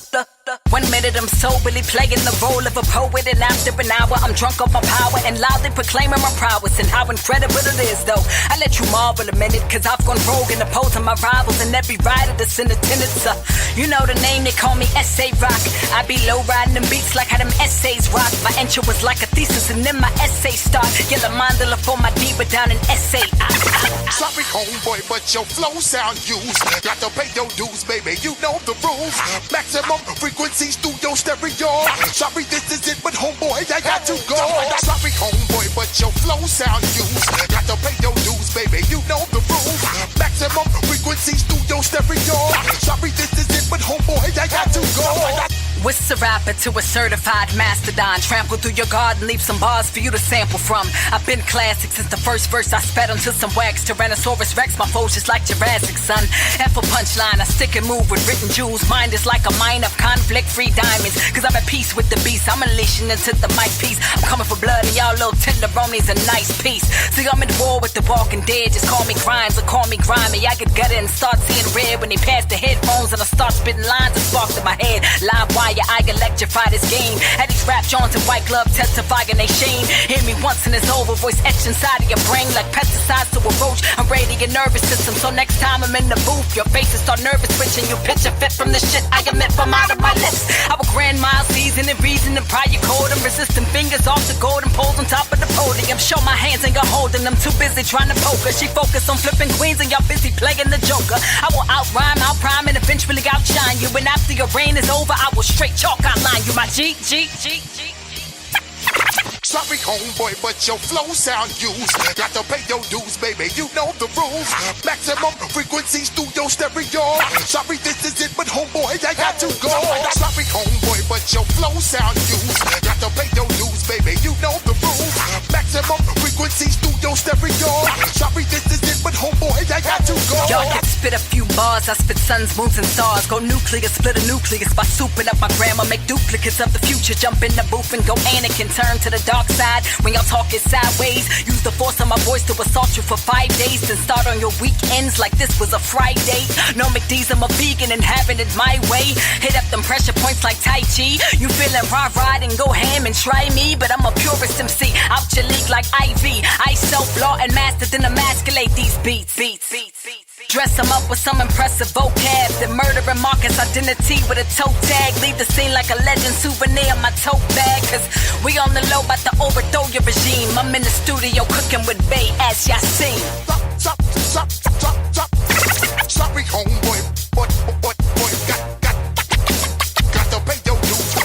1 minute I'm soberly playing the role of a poet, and after an hour I'm drunk on my power and loudly proclaiming my prowess and how incredible it is. Though I let you marvel a minute, cause I've gone rogue and opposing my rivals and every rider that's in attendance. You know the name, they call me SA Rock. I be low riding them beats like how them essays rock. My intro was like a thesis and then my essay start. Yellow mandala for my diva down in SA. Sorry, homeboy, but your flow sound used. Got to pay your dues, baby. You know the rules. Maximum frequencies through your stereo. Sorry, this is it, but homeboy, I got to go. Sorry, homeboy, but your flow sound used. Got to pay your dues, baby. You know the rules. Maximum frequencies through your stereo. Sorry, this is it, but homeboy, I got to go. What's a rapper to a certified mastodon? Trample through your garden, leave some bars for you to sample from. I've been classic since the first verse I spat onto some wax. Tyrannosaurus Rex, my foes just like Jurassic, son. F a punchline, I stick and move with written jewels. Mind is like a mine of conflict-free diamonds. Cause I'm at peace with the beast, I'm unleashing into the mic piece. I'm coming for blood and y'all little tenderoni's a nice piece. See, I'm in war with the walking dead, just call me crimes or call me grimy. I get gutted and start seeing red when they pass the headphones and I start spitting lines that spark to my head. Live wire fire, I electrify this game. At these rap joints and white gloves testifying they shame. Hear me once and it's over, voice etched inside of your brain like pesticides to a roach. I'm ready your nervous system, so next time I'm in the booth, your faces start nervous twitching. You picture fit from the shit I emit from out of my lips. Our grand mile season and reason and prior code. I'm resisting fingers off the golden poles on top of the podium. Show my hands and you're holding them, too busy trying to poker. She focused on flipping queens and y'all busy playing the joker. I will outrhyme, outprime, and eventually outshine you. And after your reign is over, I will straight chalk outline you. My G. Sorry, homeboy, but your flow sound used. Got to pay your dues, baby. You know the rules. Maximum frequencies through your stereo. Sorry, this is it, but homeboy, I got to go. Sorry, homeboy, but your flow sound used. Got to pay your dues, baby. You know the rules. Maximum frequencies through your stereo. Sorry, this is it, but homeboy, I got to go. Y'all can spit a few bars. I spit suns, moons, and stars. Go nuclear, split a nucleus by souping up my grammar. Make duplicates of the future. Jump in the booth and go Anakin. Turn to the dark side when y'all talking sideways. Use the force of my voice to assault you for 5 days. Then start on your weekends like this was a Friday. No McD's, I'm a vegan and having it my way. Hit up them pressure points like Tai Chi. You feeling ride and go ham and try me, but I'm a purist MC. Out your league like IV. I self-law and master then emasculate these beats. Dress them up with some impressive vocab. Then murder and Marcus identity with a toe tag. Leave the scene like a legend souvenir in my tote bag. Cause we on the low about to overthrow your regime. I'm in the studio cooking with Bay as y'all seen. Sorry, homeboy, but got to pay your dues.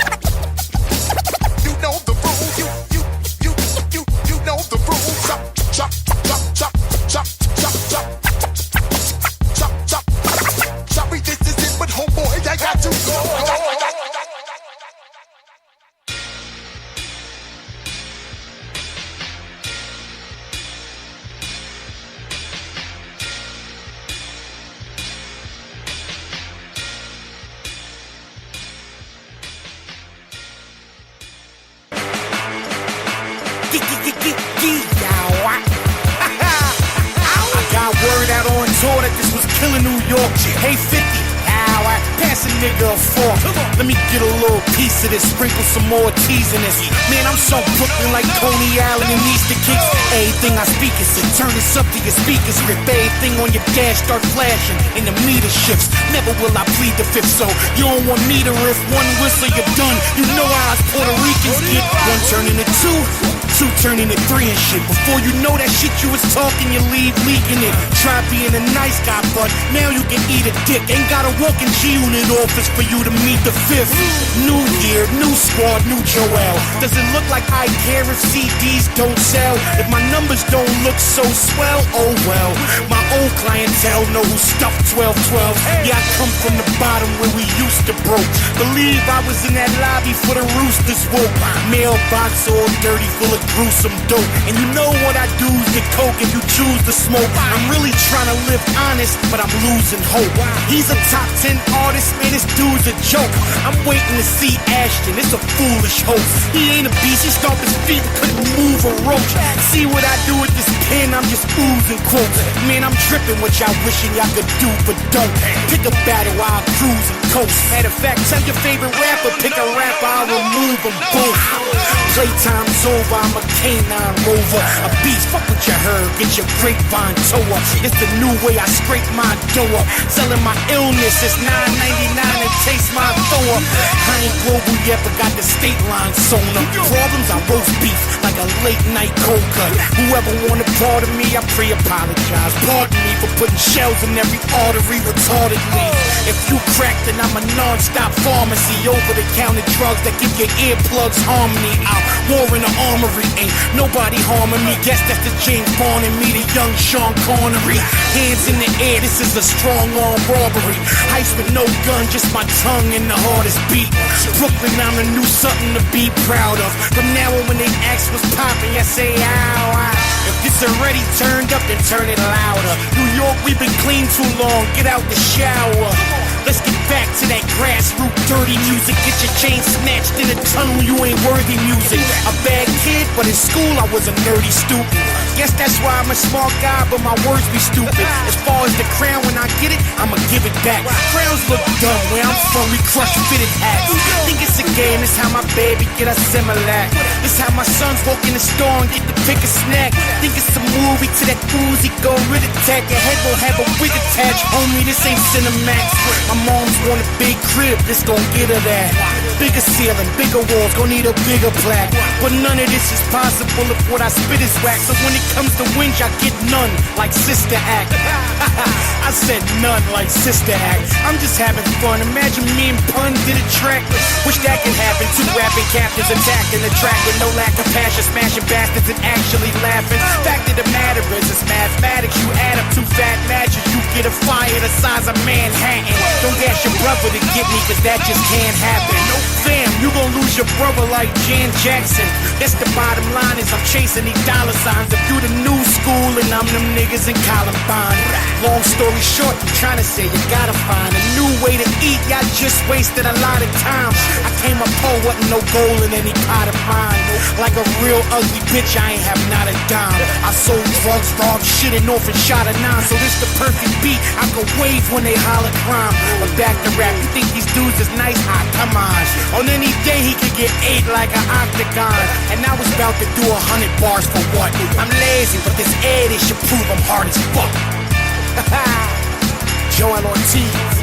You know the rules. You know the rules. Chop. Sorry, this is it, but homeboy, I got to go. I got word out on tour that this was killing New York. Hey 50, pass a nigga a fork. Let me get a little piece of this, sprinkle some more cheese in this. Man, I'm so Brooklyn like Coney Island and Easter kicks. Everything I speak is it. Turn this up to your speakers. Rip everything on your dash, start flashing and the meter shifts. Never will I plead the fifth, so you don't want me to riff. One whistle, you're done. You know how us Puerto Ricans get. One turn into two turn into three and shit. Before you know that shit you was talking, you leave leaking it. Try being a nice guy, but now you can eat a dick. Ain't gotta walk in G-Unit office for you to meet the fifth. New year, new squad, new Joel. Does it look like I care if CDs don't sell? If my numbers don't look so swell, oh well. My old clientele know who stuffed 1212. Yeah, I come from the bottom where we used to broke. Believe I was in that lobby for the Roosters woke. Mailbox all dirty, full of gruesome dope. And you know what I do is get coke if you choose to smoke. I'm really trying to live honest, but I'm losing hope. He's a top 10 artist, man, this dude's a joke. I'm waiting to see Ashton, it's a foolish hope. He ain't a beast, he stomped his feet and couldn't move a roach. See what I do with this pen, I'm just oozing quotes. Man, I'm tripping what y'all wishing y'all could do, but don't. Pick a battle while I cruise and coast. Matter of fact, tell your favorite rapper, pick a rapper, I'll remove them both. Playtime's over, I'm a canine rover. A beast, fuck what you heard, get your grapevine toe up. It's the new way I scrape my dough up. Selling my illness, it's $9.99 and taste my throw up. I ain't global yet, but got the state line sewn up. Problems, I roast beef like a late night cold cut. Whoever wanted part of me, I pre-apologize. Pardon me for putting shells in every artery retardedly. If you crack, then I'm a non-stop pharmacy. Over-the-counter drugs that give your earplugs harmony. Out war in the armory, ain't nobody harming me. Guess that's the James Bond in me, the young Sean Connery. Hands in the air, this is a strong arm robbery. Heist with no gun, just my tongue and the hardest beat. Brooklyn, I'm the new something to be proud of. From now on, when they ask what's poppin', I say ow. If it's already turned up, then turn it louder. New York, we've been clean too long, get out the shower. Let's get back to that grassroots dirty music. Get your chain snatched in a tunnel, you ain't worthy music. A bad kid, but in school I was a nerdy student. Guess that's why I'm a smart guy, but my words be stupid. As far as the crown, when I get it, I'ma give it back. Crowns look dumb, where I'm from, we crush fitted hats. Think it's a game, this how my baby get a Similac. This how my sons walk in the store and get to pick a snack. Think it's a movie to that Uzi, go rid attack. Your head won't have a wig attached, homie, this ain't Cinemax. My mom's want a big crib, this gon' get her that. Bigger ceiling, bigger walls, gon' need a bigger plaque. But none of this is possible if what I spit is whack. So when it comes to wins, I get none, like Sister Act. I said none, like Sister Act. I'm just having fun, imagine me and Pun did a track. Wish that could happen, two rapping captains attacking the track with no lack of passion, smashing bastards and actually laughing. Fact of the matter is, it's mathematics. You add up two fat matches, you get a fire the size of Manhattan. Don't gas your brother to get me, cause that just can't happen. No fam, you gon' lose your brother like Jan Jackson. That's the bottom line, is I'm chasing these dollar signs. If you the new school and I'm them niggas in Columbine. Long story short, I'm trying to say you gotta find a new way to eat. Y'all just wasted a lot of time. I came up poor, wasn't no gold in any pot of mine. Like a real ugly bitch, I ain't have not a dime. I sold drugs, robbed shit, and off and shot a nine. So this the perfect beat, I go wave when they holler crime. But back to rap, you think these dudes is nice? Ah, come on. On any day he could get 8 like an octagon. And I was about to do 100 bars for what? I'm lazy, but this edit should prove I'm hard as fuck. Joel Ortiz.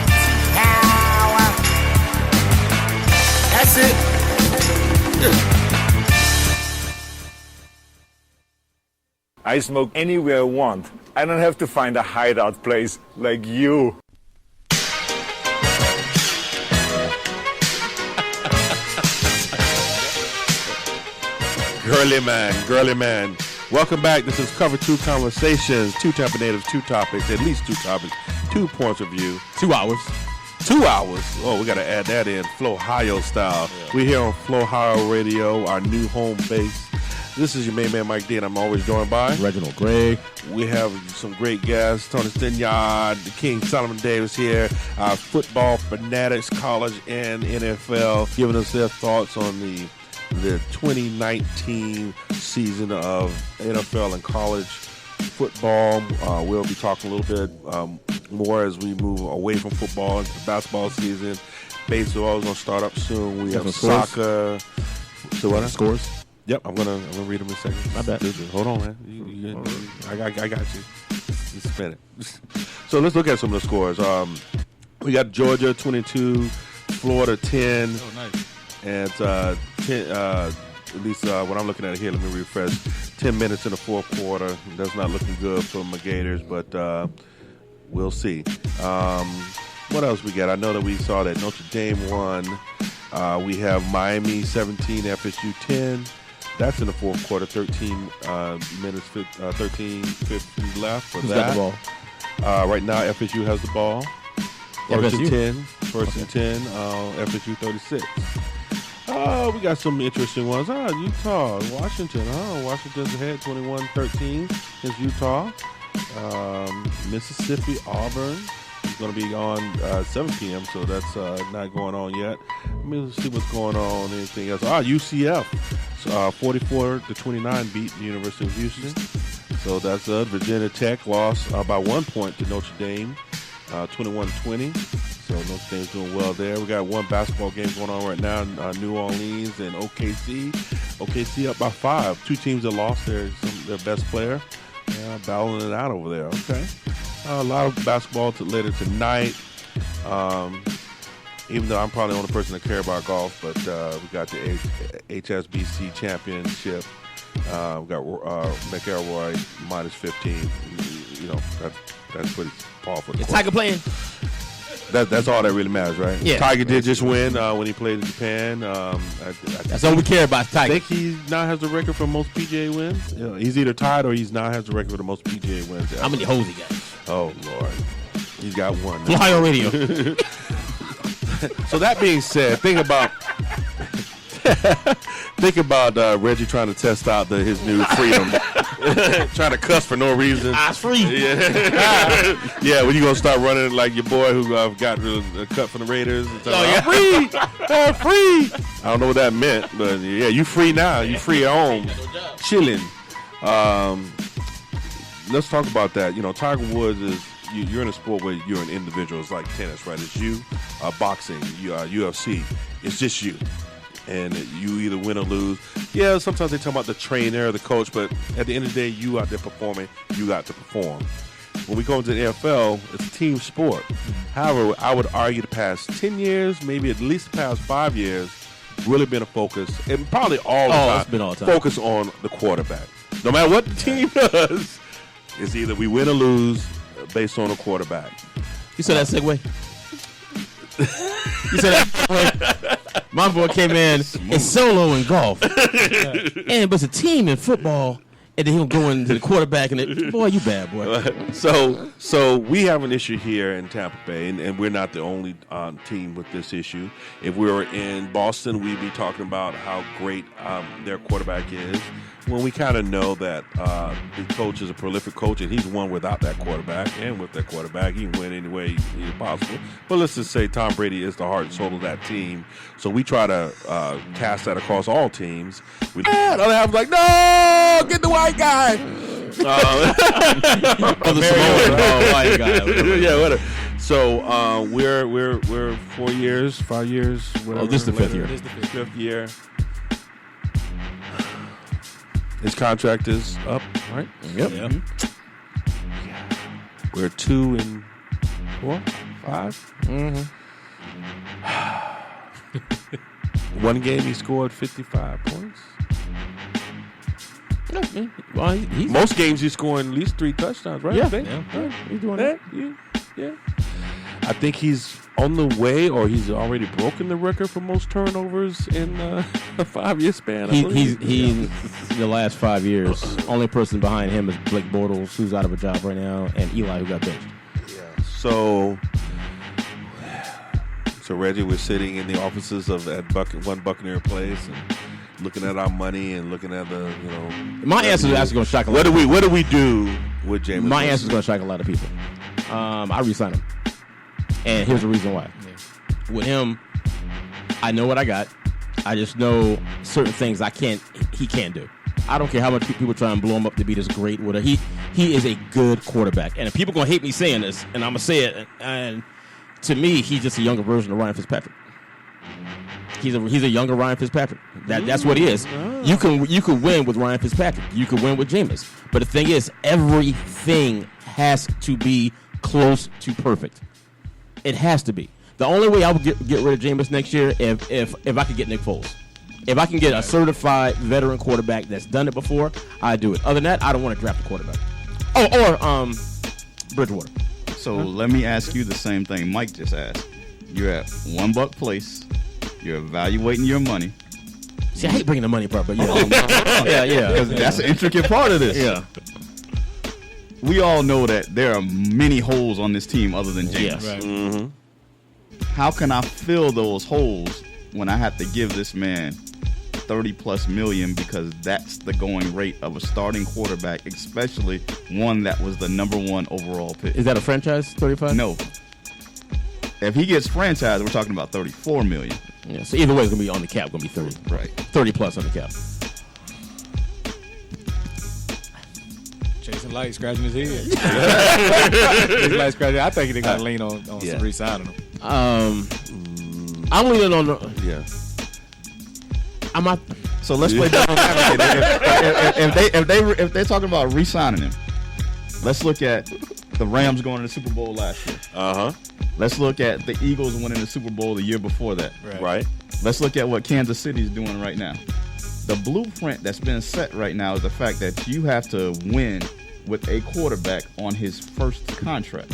That's it. I smoke anywhere I want. I don't have to find a hideout place like you. Girly man. Welcome back. This is Cover 2 Conversations. 2 Tampa natives, 2 topics, at least 2 topics, 2 points of view. 2 hours. 2 hours. Oh, we got to add that in, Flow-Hio style. Yeah. We're here on Flow-Hio Radio, our new home base. This is your main man, Mike D, and I'm always joined by Reginald Gray. We have some great guests. Tony Stinyard, the King Solomon Davis here, our football fanatics, college and NFL, giving us their thoughts on the 2019 season of NFL and college football. We'll be talking a little bit more as we move away from football into the basketball season. Baseball is going to start up soon. We have soccer. So what? Scores? Yep, I'm gonna read them in a second. My bad. Hold on, man. I got you. Just spin it. So let's look at some of the scores. We got Georgia 22, Florida 10. Oh, nice. And 10, at least what I'm looking at here, let me refresh. 10 minutes in the fourth quarter. That's not looking good for my Gators, but we'll see. What else we got? I know that we saw that Notre Dame won. We have Miami 17, FSU 10. That's in the fourth quarter. 13 minutes, 13:50 left for that. Who's got the ball? Right now, FSU has the ball. First and 10. First and 10. FSU 36. We got some interesting ones. Utah, Washington. Washington's ahead 21-13 against Utah. Mississippi, Auburn is going to be on 7 p.m., so that's not going on yet. Let me see what's going on. Anything else? UCF, 44-29 beat the University of Houston. So that's Virginia Tech lost by 1 point to Notre Dame, 21-20. So Notre Dame's doing well there. We got one basketball game going on right now, New Orleans and OKC. OKC up by 5. 2 teams that lost their best player. Battling it out over there. Okay. A lot of basketball later tonight. Even though I'm probably the only person that care about golf, but we got the HSBC Championship. We got McElroy minus 15. You know, that's pretty powerful. Is Tiger playing? That's all that really matters, right? Yeah. Tiger did just win when he played in Japan. That's all we care about, Tiger. I think he now has the record for most PGA wins. You know, he's either tied or he's now has the record for the most PGA wins. How many holes he got? Oh, Lord. He's got one. Fly on radio. So that being said, think about Think about Reggie trying to test out his new freedom. Trying to cuss for no reason. It's free. Yeah. Yeah, when you going to start running like your boy who got a cut from the Raiders. Free. Free. I don't know what that meant, but yeah, you free now. You free at home. Chilling. Let's talk about that. You know, Tiger Woods is, you're in a sport where you're an individual. It's like tennis, right? It's you, boxing, UFC. It's just you. And you either win or lose. Yeah, sometimes they talk about the trainer, the coach, but at the end of the day, you out there performing, you got to perform. When we go into the NFL, it's a team sport. However, I would argue the past 10 years, maybe at least the past 5 years, really been a focus, and probably all the time, it's been all the time. Focus on the quarterback. No matter what the team does, it's either we win or lose based on the quarterback. You saw that segue? You said that. My boy came in and solo in golf, and but it's a team in football, and then he'll go into the quarterback, and boy, you bad boy. So we have an issue here in Tampa Bay, and we're not the only team with this issue. If we were in Boston, we'd be talking about how great their quarterback is. When we kind of know that the coach is a prolific coach, and he's won without that quarterback, and with that quarterback, he can win any way possible. But let's just say Tom Brady is the heart and soul of that team. So we try to cast that across all teams. Other half like, no, get the white guy. White guy. Yeah, whatever. So we're 4 years, 5 years. Whatever, this is the fifth year. This is the fifth year. His contract is up, right? Yep. Yeah. We're 2 and 4, 5. Mm-hmm. One game he scored 55 points. Well, he's most games he's scoring at least 3 touchdowns, right? Yeah. He's doing that. Yeah. I think he's on the way, or he's already broken the record for most turnovers in a 5-year span. He's the last 5 years. Only person behind him is Blake Bortles, who's out of a job right now, and Eli, who got benched. Yeah. So Reggie, we're sitting in the offices of One Buccaneer Place and looking at our money and looking at the, My answer is actually going to shock a lot. What do we do with Jameis? My answer is going to shock a lot of people. I re-sign him, and here's the reason why. With him, I know what I got. I just know certain things he can't do. I don't care how much people try and blow him up to be this great. He is a good quarterback, and people gonna hate me saying this, and I'm gonna say it. And to me, he's just a younger version of Ryan Fitzpatrick. He's a younger Ryan Fitzpatrick. That's what he is. You can win with Ryan Fitzpatrick. You can win with Jameis. But the thing is, everything has to be close to perfect. It has to be. The only way I would get rid of Jameis next year if I could get Nick Foles. If I can get a certified veteran quarterback that's done it before, I do it. Other than that, I don't want to draft a quarterback. Or Bridgewater. So let me ask you the same thing Mike just asked. You're at $1 place. You're evaluating your money. See, I hate bringing the money part, but yeah. Because that's an intricate part of this. Yeah. We all know that there are many holes on this team other than Jameis. Yes. Right. Mm-hmm. How can I fill those holes when I have to give this man $30+ million because that's the going rate of a starting quarterback, especially one that was the #1 overall pick? Is that a franchise 35? No. If he gets franchised, we're talking about $34 million. Yeah. So either way, it's gonna be on the cap. Gonna be 30. Right. 30+ on the cap. Jason Light scratching his head. Jason Light scratching. I think they're gonna lean on some re-signing him. I'm leaning on the. Yeah. I'm not. So let's play devil's advocate. If they're talking about re-signing him, let's look at the Rams going to the Super Bowl last year. Let's look at the Eagles winning the Super Bowl the year before that. Right. Let's look at what Kansas City's doing right now. The blueprint that's been set right now is the fact that you have to win with a quarterback on his first contract.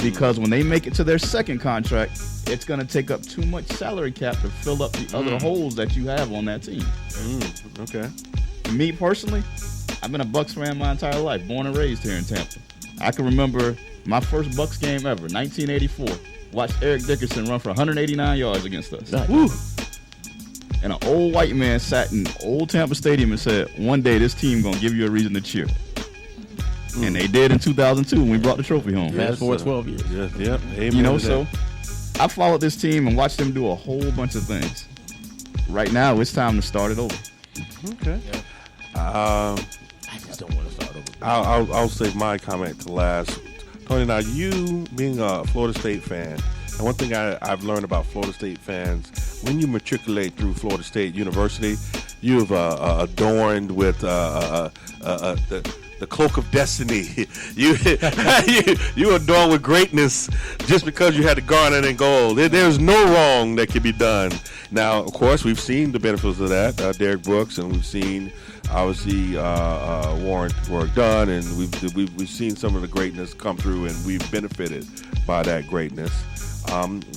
Because when they make it to their second contract, it's going to take up too much salary cap to fill up the other holes that you have on that team. Okay. Me personally, I've been a Bucs fan my entire life, born and raised here in Tampa. I can remember my first Bucs game ever, 1984. Watched Eric Dickerson run for 189 yards against us. Woo. And an old white man sat in old Tampa Stadium and said, one day this team going to give you a reason to cheer. And they did in 2002 when we brought the trophy home. Fast forward 12 years. Yep. Amen You know, to so that. I followed this team and watched them do a whole bunch of things. Right now, it's time to start it over. Okay. I just don't want to start over. I'll save my comment to last. Tony, now you being a Florida State fan, and one thing I've learned about Florida State fans, when you matriculate through Florida State University, you've adorned with the cloak of destiny. You adorned with greatness just because you had the garnet and gold. There's no wrong that can be done. Now, of course, we've seen the benefits of that, Derek Brooks, and we've seen obviously Warren work done, and we've seen some of the greatness come through, and we've benefited by that greatness.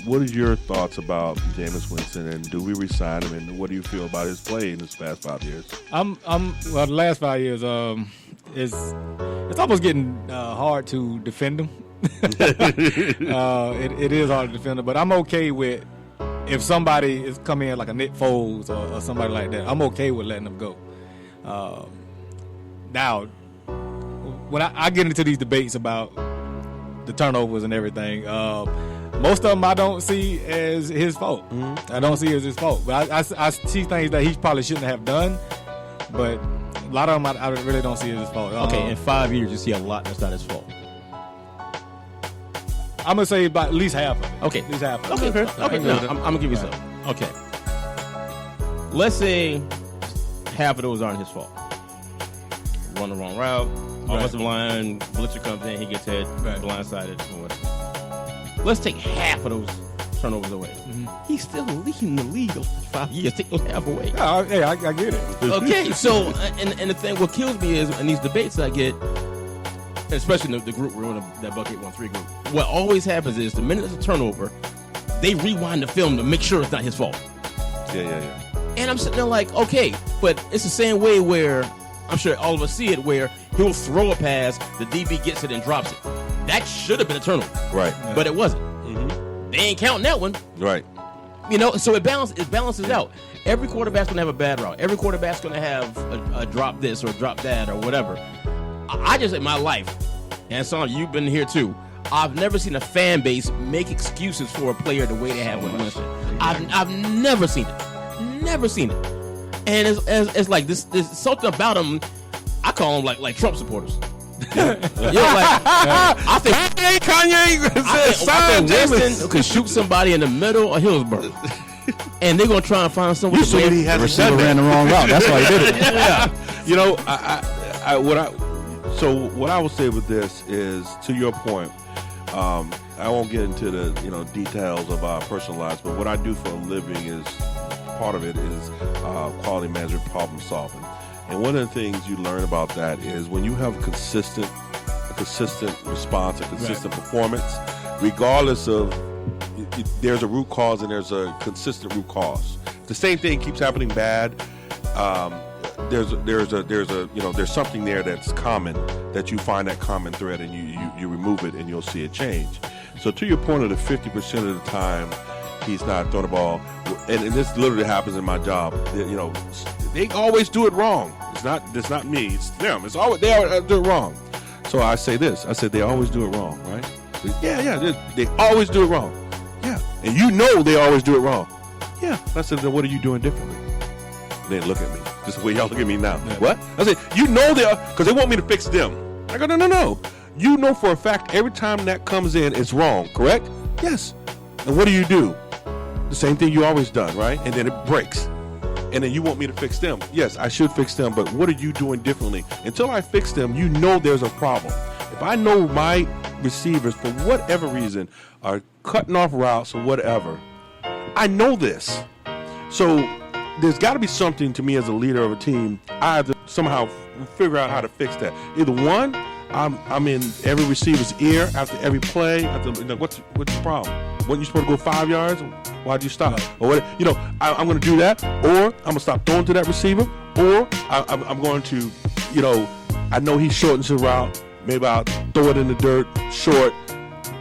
What are your thoughts about Jameis Winston, and do we resign him, and what do you feel about his play in this past 5 years? Well, the last 5 years, it's almost getting hard to defend him. It is hard to defend him, but I'm okay with if somebody is coming in like a Nick Foles or somebody like that. I'm okay with letting them go. Now, when I get into these debates about the turnovers and everything, most of them I don't see as his fault. I don't see it as his fault. But I see things that he probably shouldn't have done. But a lot of them I really don't see as his fault. Okay, in 5 years you see a lot that's not his fault. I'm going to say about at least half of it. Okay. At least half of it. Okay. No, I'm going to give you some. Okay. Let's say half of those aren't his fault. Run the wrong route. Offensive line, blitzer comes in, he gets hit, blindsided, or whatever. Let's take half of those turnovers away. He's still leading the league of 5 years. Take those half away. Yeah, I get it. Okay, so, and the thing, what kills me is in these debates I get, especially in the group we're in, that Bucket 1-3 group, what always happens is the minute there's a turnover, they rewind the film to make sure it's not his fault. Yeah. And I'm sitting there like, okay, but it's the same way where I'm sure all of us see it, where he'll throw a pass, the DB gets it and drops it. That should have been a turnover. Right. But it wasn't. They ain't counting that one. Right. You know, so it balances out. Every quarterback's going to have a bad route. Every quarterback's going to have a drop this or drop that or whatever. I just, in my life, and Son, you've been here too, I've never seen a fan base make excuses for a player the way they have with Winston. I've never seen it. Never seen it. And it's like this. There's something about them. I call them like Trump supporters. I think Winston could shoot somebody in the middle of Hillsborough, and they're gonna try and find someone. The receiver ran the wrong route. That's why he did it. Yeah. You know, what I will say with this is, to your point, I won't get into the details of our personal lives, but what I do for a living is part of it is quality management, problem solving. And one of the things you learn about that is when you have a consistent response, a consistent performance, regardless of there's a root cause and there's a consistent root cause. The same thing keeps happening bad. There's something there that's common, that you find that common thread and you remove it and you'll see it change. So to your point of the 50% of the time he's not throwing the ball, and this literally happens in my job. They always do it wrong. It's not me. It's them. It's always they do it wrong. So I say this. I said they always do it wrong, right? Yeah. They always do it wrong. Yeah, and they always do it wrong. Yeah. I said, then what are you doing differently? They look at me just the way y'all look at me now. Yeah. What? I said, they are, because they want me to fix them. I go, no. You know for a fact every time that comes in, it's wrong. Correct? Yes. And what do? The same thing you always done, right? And then it breaks. And then you want me to fix them. Yes, I should fix them, but what are you doing differently? Until I fix them, there's a problem. If I know my receivers, for whatever reason, are cutting off routes or whatever, I know this. So there's got to be something to me as a leader of a team. I have to somehow figure out how to fix that. Either one, I'm in every receiver's ear after every play. What's the problem? Wasn't you supposed to go 5 yards? Why'd you stop? Or what? I'm going to do that, or I'm going to stop throwing to that receiver, or I'm going to, I know he shortens his route. Maybe I'll throw it in the dirt short,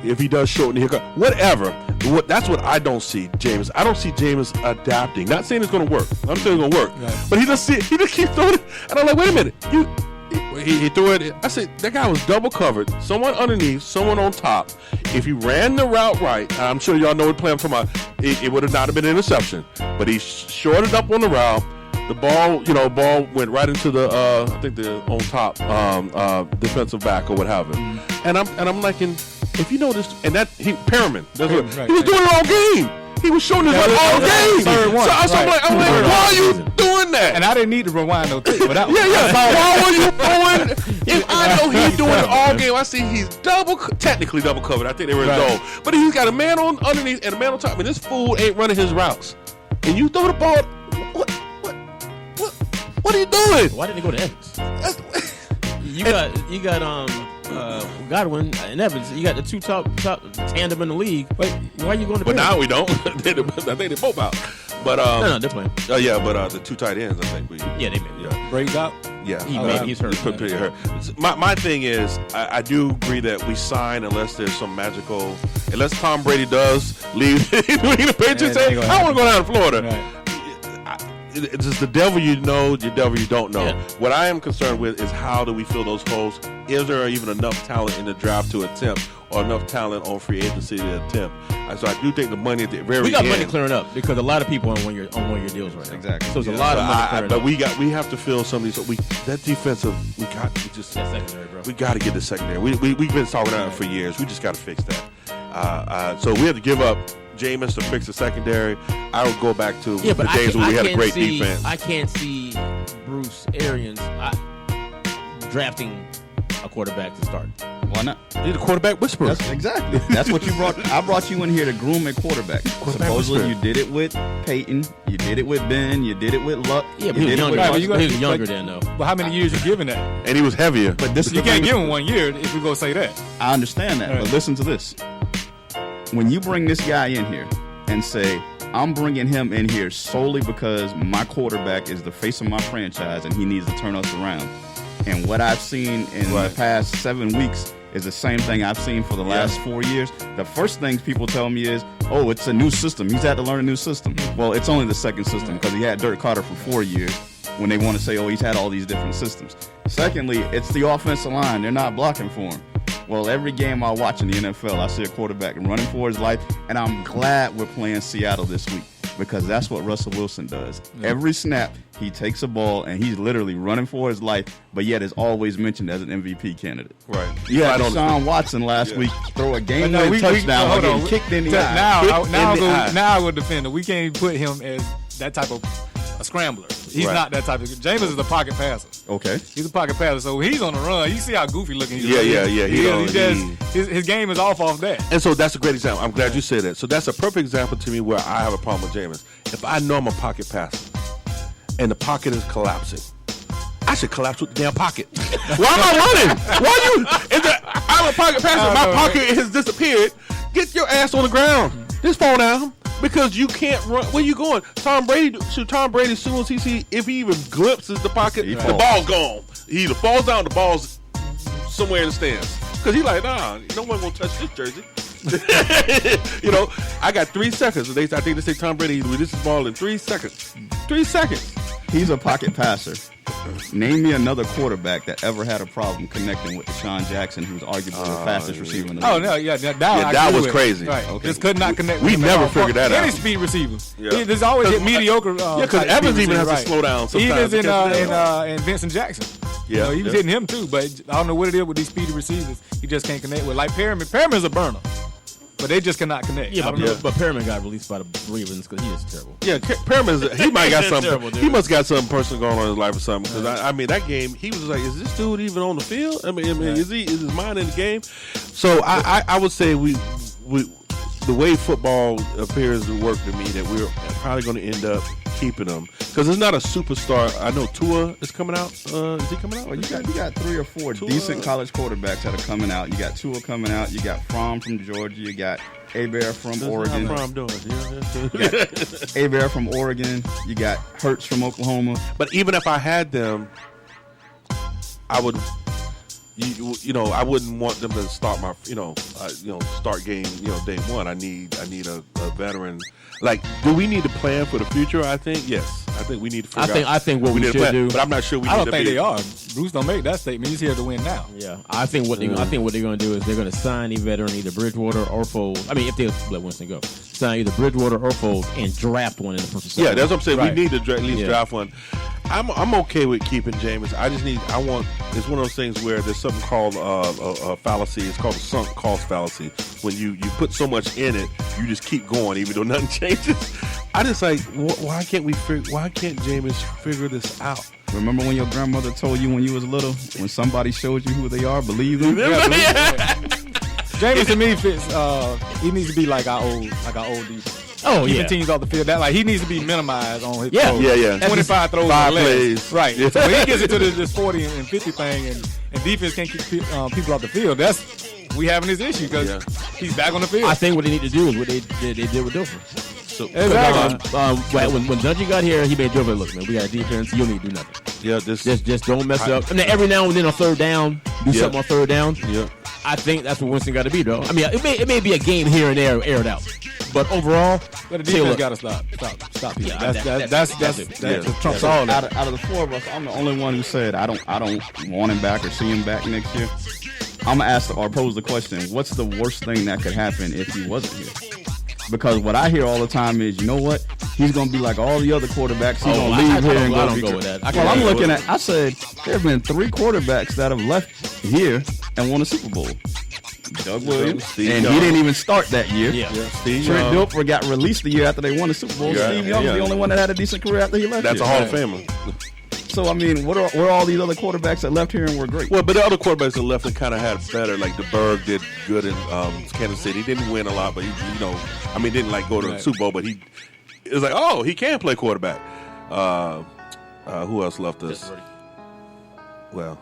if he does shorten the haircut, whatever. That's what I don't see, Jameis. I don't see Jameis adapting. Not saying it's going to work. I'm saying it's going to work. Right. But he just keeps throwing it. And I'm like, wait a minute. He threw it. I said, that guy was double covered. Someone underneath, someone on top. If he ran the route right, I'm sure y'all know what play I'm talking about, it would have not have been an interception. But he shorted up on the route. The ball went right into the I think the on top defensive back or what have you. And I'm like, if you know this, and that Perriman, he was doing it all game. He was showing it all game. I'm like, why are you doing that? And I didn't need to rewind no tape. Why were you doing? If I know he's doing it all game, I see he's technically double covered. I think they were in zone, but he's got a man on underneath and a man on top. And this fool ain't running his routes. And you throw the ball. What are you doing? Why didn't they go to Evans? You got Godwin and Evans. You got the two top tandem in the league. Wait, why are you going to? But now we don't. I think they're both out. But no, they're playing. The two tight ends. I think they made. Yeah, Brady's out. Yeah, he's hurt. Pretty hurt. My thing is, I do agree that we sign unless there's some magical. Unless Tom Brady does leave the Patriots. I want to go down to Florida. Right. It's just the devil you know, the devil you don't know. Yeah. What I am concerned with is how do we fill those holes? Is there even enough talent in the draft to attempt, or enough talent on free agency to attempt? So I do think the money at the very end. We got money clearing up because a lot of people on one year deals right now. Exactly. So there's a lot of money clearing up. But we have to fill some of these. That defensive, secondary, bro. We got to get the secondary. We've been talking about it for years. We just got to fix that. So we have to give up Jameis to fix the secondary. I would go back to the days when we had a great defense. I can't see Bruce Arians drafting a quarterback to start. Why not? You're the quarterback whisperer. Exactly. That's what you brought. I brought you in here to groom a quarterback. Supposedly you did it with Peyton. You did it with Ben. You did it with Luck. Yeah, but he was younger then, though. But how many years you giving that? And he was heavier. But this you can't give him 1 year if we go say that. I understand that, but listen to this. When you bring this guy in here and say, I'm bringing him in here solely because my quarterback is the face of my franchise and he needs to turn us around. And what I've seen in the past 7 weeks is the same thing I've seen for the last 4 years. The first thing people tell me is, oh, it's a new system. He's had to learn a new system. Well, it's only the second system because he had Dirk Carter for 4 years when they want to say, oh, he's had all these different systems. Secondly, it's the offensive line. They're not blocking for him. Well, every game I watch in the NFL, I see a quarterback running for his life, and I'm glad we're playing Seattle this week because that's what Russell Wilson does. Yeah. Every snap, he takes a ball, and he's literally running for his life, but yet is always mentioned as an MVP candidate. Right. You had Deshaun Watson last week throw a game-winning touchdown while getting kicked in the eye. Now I will defend him. We can't even put him as that type of a scrambler. He's not that type of. Jameis is a pocket passer. Okay. He's a pocket passer, so he's on the run. You see how goofy looking he is. His game is off that. And so that's a great example. I'm glad you said that. So that's a perfect example to me where I have a problem with Jameis. If I know I'm a pocket passer and the pocket is collapsing, I should collapse with the damn pocket. Why am I running? I'm a pocket passer. My pocket has disappeared. Get your ass on the ground. Just fall down. Because you can't run. Where you going? Tom Brady, as soon as if he even glimpses the pocket, the ball's gone. He either falls down, the ball's somewhere in the stands. Because he's like, nah, no one gonna touch this jersey. I got 3 seconds. I think they say Tom Brady releases the ball in 3 seconds. 3 seconds. He's a pocket passer. Name me another quarterback that ever had a problem connecting with Deshaun Jackson, who's arguably the fastest receiver in the league. Oh, no, that was crazy. Right. Okay. Just could not connect with him. We never figured that out. Any speed receiver. Yeah. There's always hit mediocre. Because Evans even has to slow down sometimes. Even in Vincent Jackson. Yeah. He was hitting him too, but I don't know what it is with these speedy receivers. He just can't connect with. Like Perriman. Perriman's a burner. But they just cannot connect. Yeah, but Perriman got released by the Ravens because he is terrible. Yeah, Perriman, he might got something. Terrible, he must got something personal going on in his life or something. Because I mean, that game, he was like, "Is this dude even on the field? I mean, is his mind in the game?" So I would say we the way football appears to work to me, that we're probably going to end up keeping him because it's not a superstar. I know Tua is coming out. Is he coming out? Well, you got 3 or 4 decent college quarterbacks that are coming out. You got Tua coming out. You got Fromm from Georgia. You got Hebert from Oregon. Hebert from Oregon. You got Hurts from Oklahoma. But even if I had them, I would. I wouldn't want them to start my, start game, day one. I need a veteran. Like, do we need to plan for the future? I think yes. I think we need to figure out. I think what we should do, but I'm not sure we. I don't think they are. Bruce don't make that statement. He's here to win now. Yeah, I think what they're going to do is they're going to sign a veteran, either Bridgewater or Foles. I mean, if they let Winston go, sign either Bridgewater or Foles and draft one in the first. Yeah, that's what I'm saying. Right. We need to at least draft one. I'm okay with keeping Jameis. It's one of those things where there's something called a fallacy. It's called a sunk cost fallacy. When you put so much in it, you just keep going even though nothing changes. I just like, why can't Jameis figure this out? Remember when your grandmother told you when you was little, when somebody showed you who they are, believe them? Jameis to me fits. He needs to be like our old defense. Oh, keeping teams off the field. That like he needs to be minimized on his throws. Yeah. 25 throws, 5 plays. plays. Right. So when he gets into this 40 and 50 thing, and defense can't keep people off the field, we having this issue because he's back on the field. I think what they need to do is what they did with Dilfer. So, exactly. When Dungy got here, he made Dilfer look, man, we got a defense. You don't need to do nothing. Yeah, just don't mess up. I mean, every now and then on third down, do something on third down. Yeah. I think that's what Winston got to be, though. I mean, it may be a game here and there aired out, but overall, the defense got to stop people. That's trumps all. Out of the four of us, I'm the only one who said I don't want him back or see him back next year. I'm gonna ask or pose the question: what's the worst thing that could happen if he wasn't here? Because what I hear all the time is, you know what? He's going to be like all the other quarterbacks. He's going to leave here and go. I don't go with that. Well, I'm looking at. I said there have been 3 quarterbacks that have left here and won a Super Bowl. Doug Williams, and he didn't even start that year. Trent Dilfer got released the year after they won the Super Bowl. Steve Young was the only one that had a decent career after he left. That's here. a Hall of Famer. So, I mean, where are all these other quarterbacks that left here and were great? Well, but the other quarterbacks that left and kind of had better, like DeBerg did good in Kansas City. He didn't win a lot, but he didn't like go to the Super Bowl, but it was like, oh, he can play quarterback. Who else left us? Yeah.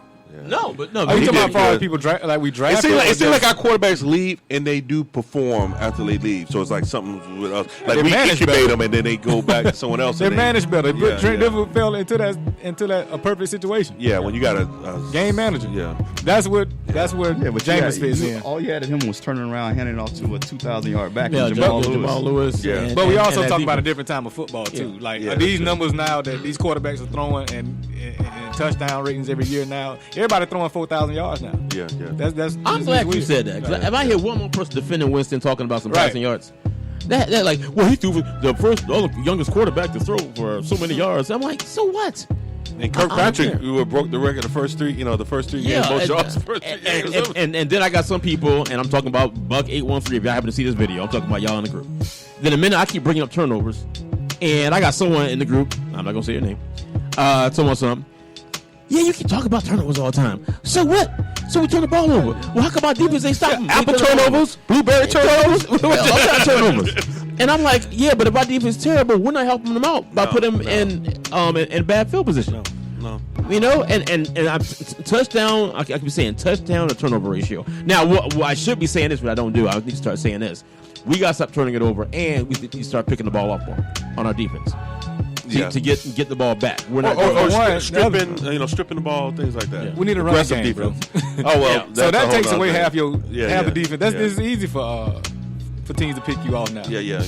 No, but no. Are you talking about far as people draft? It seems like our quarterbacks leave and they do perform after they leave. So it's like something with us. Like we incubate them and then they go back to someone else. They're managed better. Trent Dilfer fell into that a perfect situation. Yeah, when you got a game manager. Yeah, that's where Jameis fits in. All you had at him was turning around, handing it off to a 2,000-yard back. Jamal Lewis. Yeah, but we also talk about a different time of football too. Like these numbers now that these quarterbacks are throwing and touchdown ratings every year now. Everybody throwing 4,000 yards now. Yeah. That's I'm glad you said that. If I hear one more person defending Winston talking about some passing yards, that like, well, he threw the youngest quarterback to throw for so many yards. I'm like, so what? And Kirkpatrick broke the record the first three games, most yards. And then I got some people, and I'm talking about Buck813. If y'all happen to see this video, I'm talking about y'all in the group. Then a minute I keep bringing up turnovers, and I got someone in the group. I'm not gonna say your name. Someone something. Yeah, you can talk about turnovers all the time. So what? So we turn the ball over. Well, how come our defense ain't stopping? Apple turnovers, blueberry turnovers, all kind of turnovers. And I'm like, yeah, but if our defense is terrible, we're not helping them out by putting them in bad field position. No. You know, and touchdown. I could be saying touchdown to turnover ratio. Now, what I should be saying this, but I don't do. I need to start saying this. We got to stop turning it over, and we need to start picking the ball up on our defense. To get the ball back. We're not stripping the ball, things like that. Yeah. We need a run game, bro. So that takes away half the defense. It's easy for teams to pick you off now. Yeah.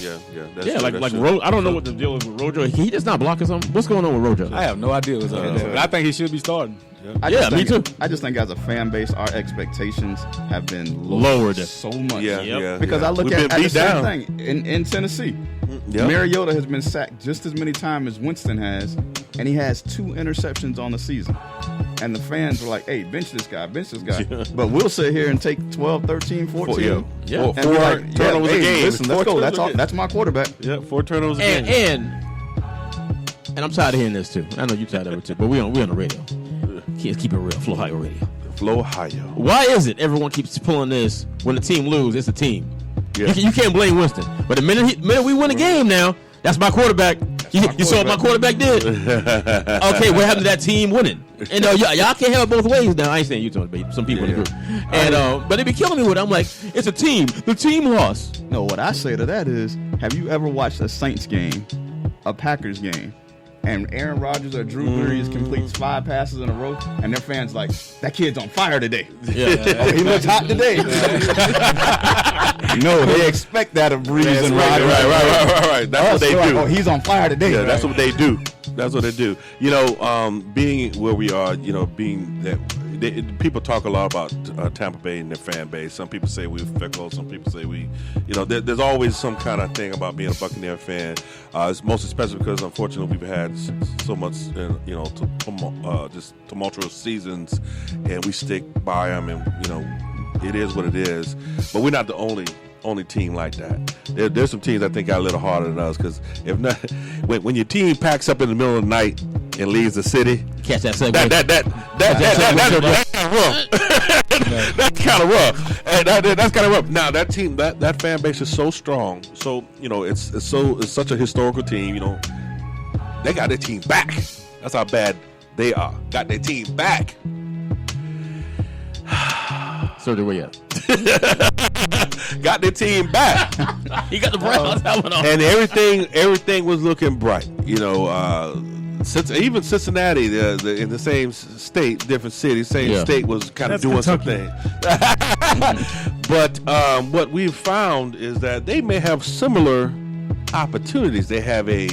I don't know what the deal is with Rojo. He just not blocking something. What's going on with Rojo? I have no idea what's up with that. But I think he should be starting. Me too. I just think as a fan base, our expectations have been lowered so much. Because I look at the same thing in Tennessee. Yep. Mariota has been sacked just as many times as Winston has, and he has 2 interceptions on the season. And the fans were like, hey, bench this guy. But we'll sit here and take 12, 13, 14. And 4 turnovers a game. Listen, let's go. That's my quarterback. Yeah, 4 turnovers a game. And I'm tired of hearing this, too. I know you're tired of it, too. But we on the radio. Keep it real. Flow Ohio Radio. Flow Ohio. Why is it everyone keeps pulling this when the team loses? It's a team. Yeah. You can't blame Winston. But the minute we win a game now, that's my quarterback. You saw what my quarterback did. Okay, what happened to that team winning? And y'all can't have it both ways now. I ain't saying you, Tony, but some people in the group. And but they be killing me with it. I'm like, it's a team. The team lost. No, what I say to that is, have you ever watched a Saints game, a Packers game, and Aaron Rodgers or Drew Brees completes 5 passes in a row, and their fans like, that kid's on fire today. Oh, he looks hot today. No, they expect that of Brees and Rodgers. Right. That's what they do. Oh, he's on fire today. Yeah, that's what they do. That's what they do. You know, being where we are, you know, being that people talk a lot about Tampa Bay and their fan base. Some people say we're fickle. Some people say we, you know, there's always some kind of thing about being a Buccaneer fan. It's most especially because, unfortunately, we've had so much, you know, just tumultuous seasons, and we stick by them, and you know, it is what it is. But we're not the only team like that. There's some teams I think got a little harder than us, because if not, when your team packs up in the middle of the night and leaves the city, catch that segue. That's kind of rough. That's kind of rough. And that's kind of rough. Now that team, that fan base is so strong. So you know, it's such a historical team. You know, they got their team back. That's how bad they are. Got their team back. So do we at? Got their team back. He got the Browns helmet on. And everything was looking bright. You know, even Cincinnati, in the same state, different city, state was kind of doing something. But what we've found is that they may have similar opportunities. They have a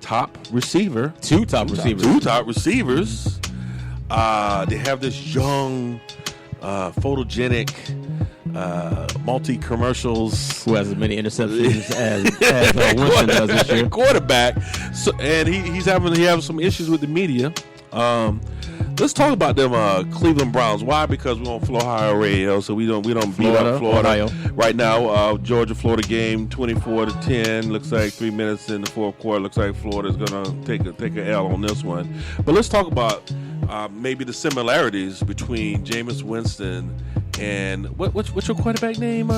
top receiver, two top receivers. They have this young, photogenic, multi-commercials, who has as many interceptions as Winston does this year. Quarterback. So, and he having some issues with the media. Let's talk about them Cleveland Browns. Why? Because we're on Flow Ohio Radio, so we don't beat up Florida. Ohio. Right now, Georgia-Florida game, 24-10. Looks like 3 minutes in the fourth quarter. Looks like Florida's gonna take a L on this one. But let's talk about maybe the similarities between Jameis Winston and what's your quarterback name?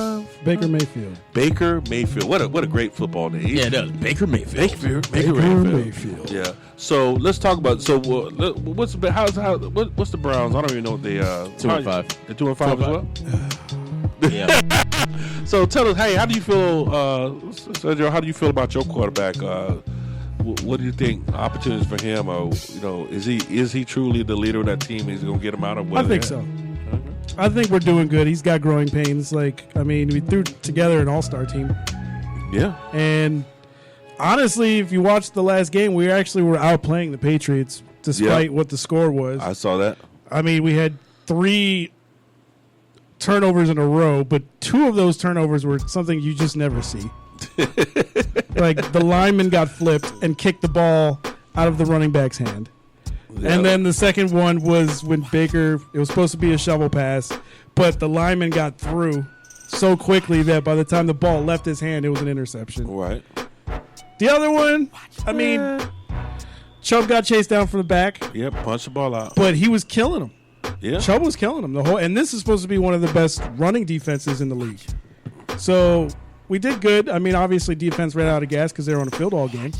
Baker Mayfield. Baker Mayfield. What a great football name. Yeah, it does. Baker Mayfield. Baker Mayfield. Yeah. So let's talk about. So what's the Browns? I don't even know what they 2-5. They're 2-5 as well. Yeah. So tell us, hey, how do you feel, Sergio? How do you feel about your quarterback? What do you think opportunities for him? Or you know, is he truly the leader of that team? He's going to get them out of. I think so. I think we're doing good. He's got growing pains. We threw together an all-star team. Yeah. And honestly, if you watched the last game, we actually were outplaying the Patriots despite what the score was. I saw that. I mean, we had 3 turnovers in a row, but 2 of those turnovers were something you just never see. Like the lineman got flipped and kicked the ball out of the running back's hand. Yeah. And then the second one was when Baker, it was supposed to be a shovel pass, but the lineman got through so quickly that by the time the ball left his hand, it was an interception. Right. The other one, I mean, Chubb got chased down from the back. Yep, punched the ball out. But he was killing him. Yeah. Chubb was killing him. And this is supposed to be one of the best running defenses in the league. So we did good. I mean, obviously defense ran out of gas because they were on the field all game.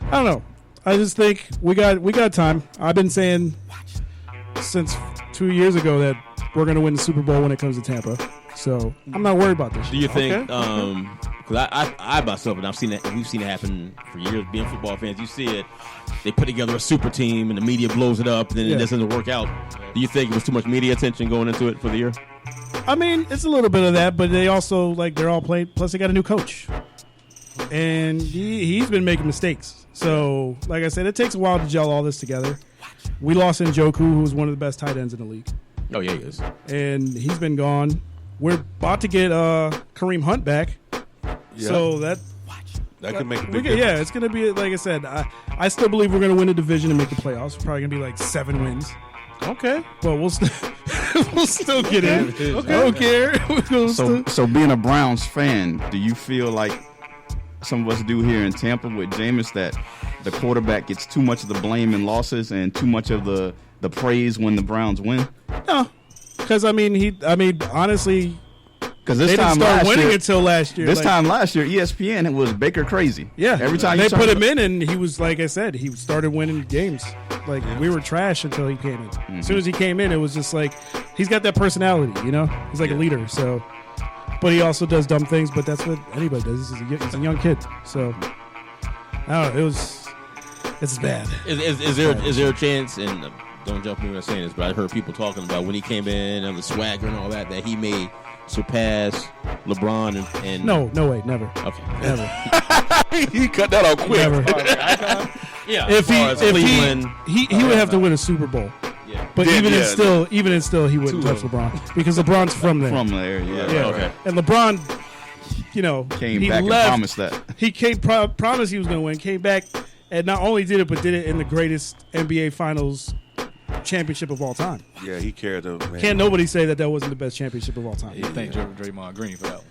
I don't know. I just think we got time. I've been saying since 2 years ago that we're going to win the Super Bowl when it comes to Tampa. So I'm not worried about this. Do you think? Because I myself, and we've seen it happen for years. Being football fans, you see it. They put together a super team, and the media blows it up, and then it doesn't work out. Do you think it was too much media attention going into it for the year? I mean, it's a little bit of that, but they also they're all playing. Plus, they got a new coach, and he's been making mistakes. So, like I said, it takes a while to gel all this together. We lost Njoku, who was one of the best tight ends in the league. Oh, yeah, he is. And he's been gone. We're about to get Kareem Hunt back. Yeah. So that could make a big difference. Yeah, it's going to be, like I said, I still believe we're going to win the division and make the playoffs. We're probably going to be 7 wins. Okay. But we'll still get in. Okay. I don't care. So being a Browns fan, do you feel like some of us do here in Tampa with Jameis that the quarterback gets too much of the blame in losses and too much of the praise when the Browns win? No, because honestly, because they didn't start winning until last year. Time last year, ESPN, it was Baker crazy. Yeah, every time they put him in, and he was, like I said, he started winning games. We were trash until he came in. Mm-hmm. As soon as he came in, it was just he's got that personality, He's like a leader. So. But he also does dumb things, but that's what anybody does. He's a young kid. So, I don't know. It's bad. Is there a chance? And don't jump me when I'm saying this, but I heard people talking about when he came in and the swagger and all that he may surpass LeBron and No way, never. Okay, never. He cut that out quick. Never. Yeah, if Cleveland, he would have to win a Super Bowl. Yeah. But even in still, he wouldn't touch LeBron because LeBron's from there. From there, yeah. Okay. And LeBron, came he back left, and promised that. He promised he was going to win, came back, and not only did it, but did it in the greatest NBA Finals championship of all time. Yeah, he carried them. Can't nobody say that wasn't the best championship of all time. You thank Draymond Green for that one.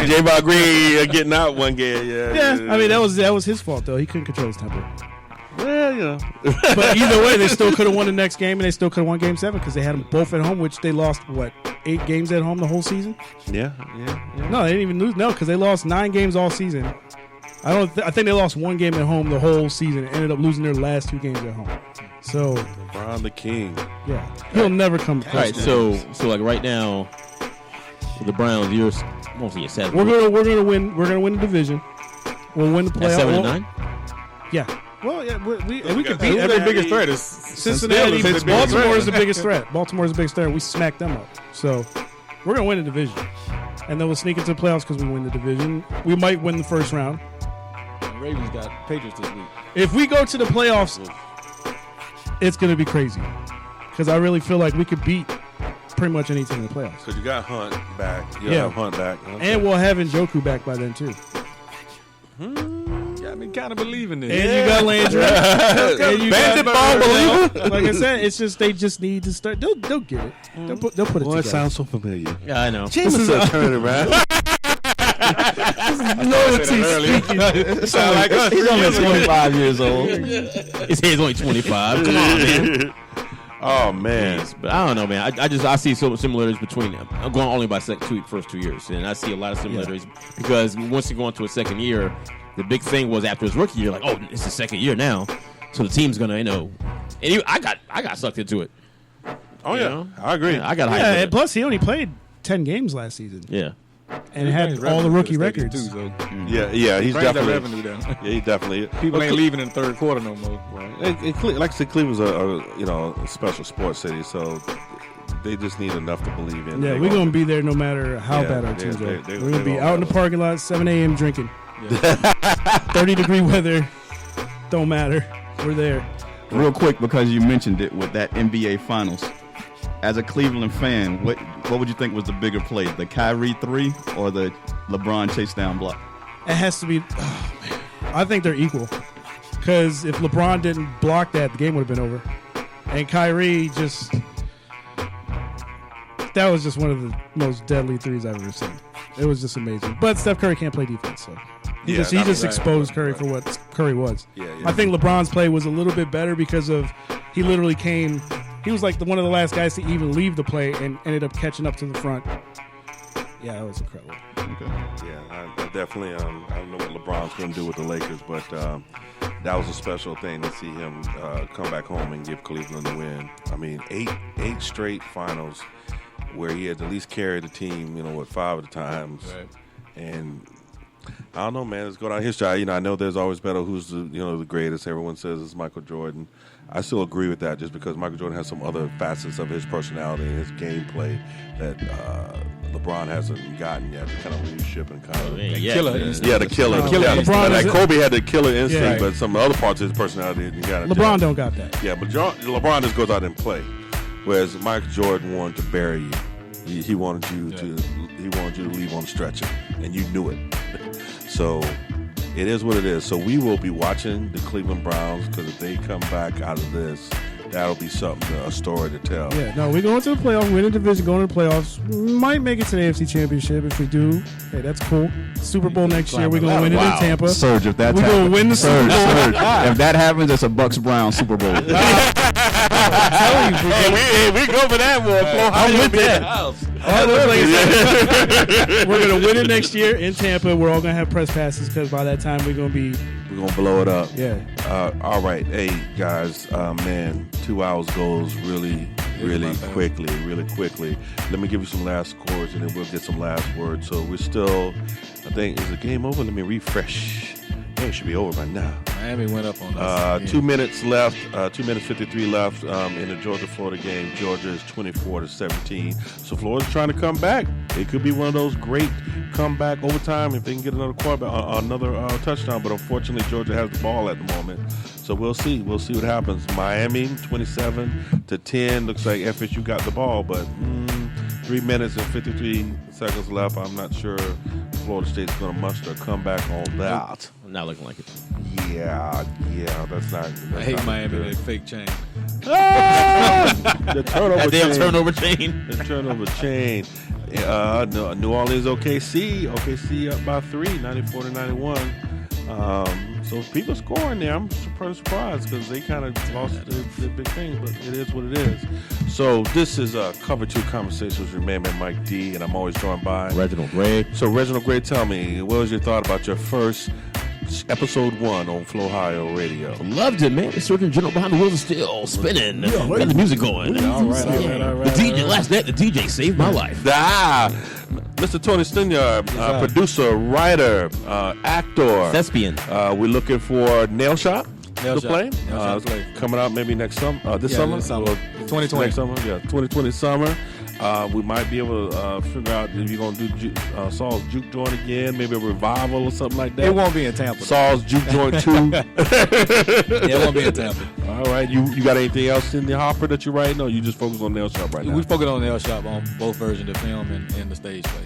Draymond Green getting out one game. Yeah, I mean that was his fault though. He couldn't control his temper. Well, But either way, they still could have won the next game, and they still could have won Game 7 because they had them both at home, which they lost 8 games at home the whole season. Yeah. No, they didn't even lose. No, because they lost 9 games all season. I think they lost 1 game at home the whole season and ended up losing their last 2 games at home. So LeBron the king. Yeah, he'll never come. All right, so like right now, with the Browns, you're mostly a 7. We're gonna win. We're gonna win the division. We'll win the playoff. 7-9. Yeah. Well, yeah, we can beat Who's every their biggest threat? Is Cincinnati. Baltimore is the biggest threat. Baltimore is the biggest threat. We smacked them up. So we're gonna win the division, and then we'll sneak into the playoffs because we win the division. We might win the first round. The Ravens got Patriots this week. If we go to the playoffs, it's gonna be crazy because I really feel like we could beat pretty much any team in the playoffs. Because you got Hunt back. Yeah. Hunt back. Okay. And we'll have Njoku back by then too. Got me kind of believing this. And you got Landry. And you Bandit got ball believer. Like I said, it's just they just need to start. They'll get it. They'll put it Boy, together. it sounds so familiar. Yeah, I know. Jameson turned around. Loyalty speaking. Sound like us. He's only 25 years old. His head's only 25. Come on, man. Oh man, but I don't know, man. I see some similarities between them. I'm going only by first 2 years, and I see a lot of similarities because once you go into a second year, the big thing was after his rookie year, like, oh, it's the second year now, so the team's gonna, and I got sucked into it. Oh yeah, I agree. I got hyped. Yeah, with and plus he only played 10 games last season. Yeah. And had all the rookie records. Too, so. Yeah, he's Brings that definitely revenue down. Yeah, he definitely. People ain't leaving in the third quarter no more. Like I said, Cleveland's a special sports city, so they just need enough to believe in. Yeah, we're gonna be there no matter how bad our teams are. We're gonna be out in the parking lot, 7 a.m. drinking. 30-degree weather, don't matter. We're there. Real quick, because you mentioned it with that NBA Finals. As a Cleveland fan, what would you think was the bigger play, the Kyrie 3 or the LeBron chase down block? It has to be. Oh, man. I think they're equal. Because if LeBron didn't block that, the game would have been over. And Kyrie just. That was just one of the most deadly threes I've ever seen. It was just amazing. But Steph Curry can't play defense, so he just exposed Curry for what Curry was. Yeah. I think LeBron's play was a little bit better because of he literally came. He was like one of the last guys to even leave the play and ended up catching up to the front. Yeah, that was incredible. Okay. Yeah, I definitely. I don't know what LeBron's going to do with the Lakers, but that was a special thing to see him come back home and give Cleveland the win. I mean, eight straight finals where he had at least carried the team. 5 of the times, right. And I don't know, man. Let's go down history. I know there's always better. Who's the greatest? Everyone says it's Michael Jordan. I still agree with that, just because Michael Jordan has some other facets of his personality and his gameplay that LeBron hasn't gotten yet. The kind of leadership and kind of the killer instinct. Yeah, the killer. LeBron like Kobe had the killer instinct, Yeah. but some other parts of his personality he got. LeBron don't got that. Yeah, but LeBron just goes out and play, whereas Michael Jordan wanted to bury you. He wanted you to leave on the stretcher, and you knew it. So it is what it is. So we will be watching the Cleveland Browns, because if they come back out of this, that'll be something, a story to tell. Yeah, no, we're going to the playoffs, win the division, going to the playoffs. Might make it to the AFC Championship. If we do, hey, that's cool. Super Bowl next year, we're going to win it in Tampa. Surge, if that we're going to win the Super Bowl. Surge. If that happens, it's a Bucks-Browns Super Bowl. Hey, we go for that one. I'm with that. We're going to win it next year in Tampa. We're all going to have press passes because by that time we're going to blow it up. Yeah. All right. Hey, guys, man, 2 hours goes really quickly. Let me give you some last scores, and then we'll get some last words. So we're still, I think, is the game over? Let me refresh. It should be over by now. Miami went up on us. 2 minutes left. 2 minutes 53 left in the Georgia-Florida game. Georgia is 24-17. So Florida's trying to come back. It could be one of those great comeback overtime if they can get another touchdown. But unfortunately, Georgia has the ball at the moment. So we'll see. We'll see what happens. Miami 27-10. Looks like FSU got the ball, but 3 minutes and 53 seconds left. I'm not sure Florida State's going to muster a comeback on that. Not looking like it. Yeah, that's not. I hate Miami. They fake chain. The turnover damn chain. turnover chain. The turnover chain. New Orleans, OKC up by 3, 94-91. So people scoring there. I'm surprised because they kind of lost the big thing, but it is what it is. So this is Cover 2 Conversations with your man Mike D, and I'm always joined by Reginald Gray. So Reginald Gray, tell me, what was your thought about your first episode 1 on Flow Ohio Radio? Loved it, man. The Surgeon General behind the wheels is still spinning. Got the music going. All right. The DJ last night, the DJ saved my life. Mr. Tony Stinyard, producer, writer, actor. Thespian. We're looking for Nail Shop Nail to play. Shop to play. Coming out maybe next summer. This summer? This summer. Or 2020. Next summer, 2020 summer. We might be able to figure out if you're going to do Saul's Juke Joint again, maybe a revival or something like that. It won't be in Tampa. Saul's Juke Joint 2. It won't be in Tampa. All right. You got anything else in the hopper that you're writing? Or you just focus on Nail Shop right now? We focus on Nail Shop on both versions of film and the stage play.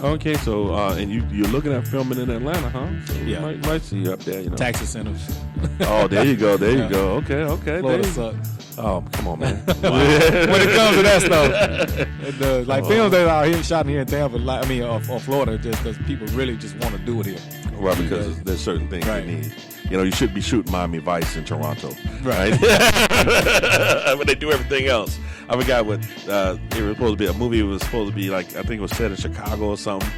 Okay. So, and you're looking at filming in Atlanta, huh? So Yeah. We might see you up there, you know. Tax incentives. Oh, there you go. You go. Okay. Florida there you sucks. Oh, come on, man. When it comes to that stuff, films that are here shot here in Tampa, or Florida, just because people really just want to do it here. Right, because there's certain things you need. You know, you shouldn't be shooting Miami Vice in Toronto, right? But they do everything else. I forgot what it was supposed to be. A movie was supposed to be like, I think it was set in Chicago or something.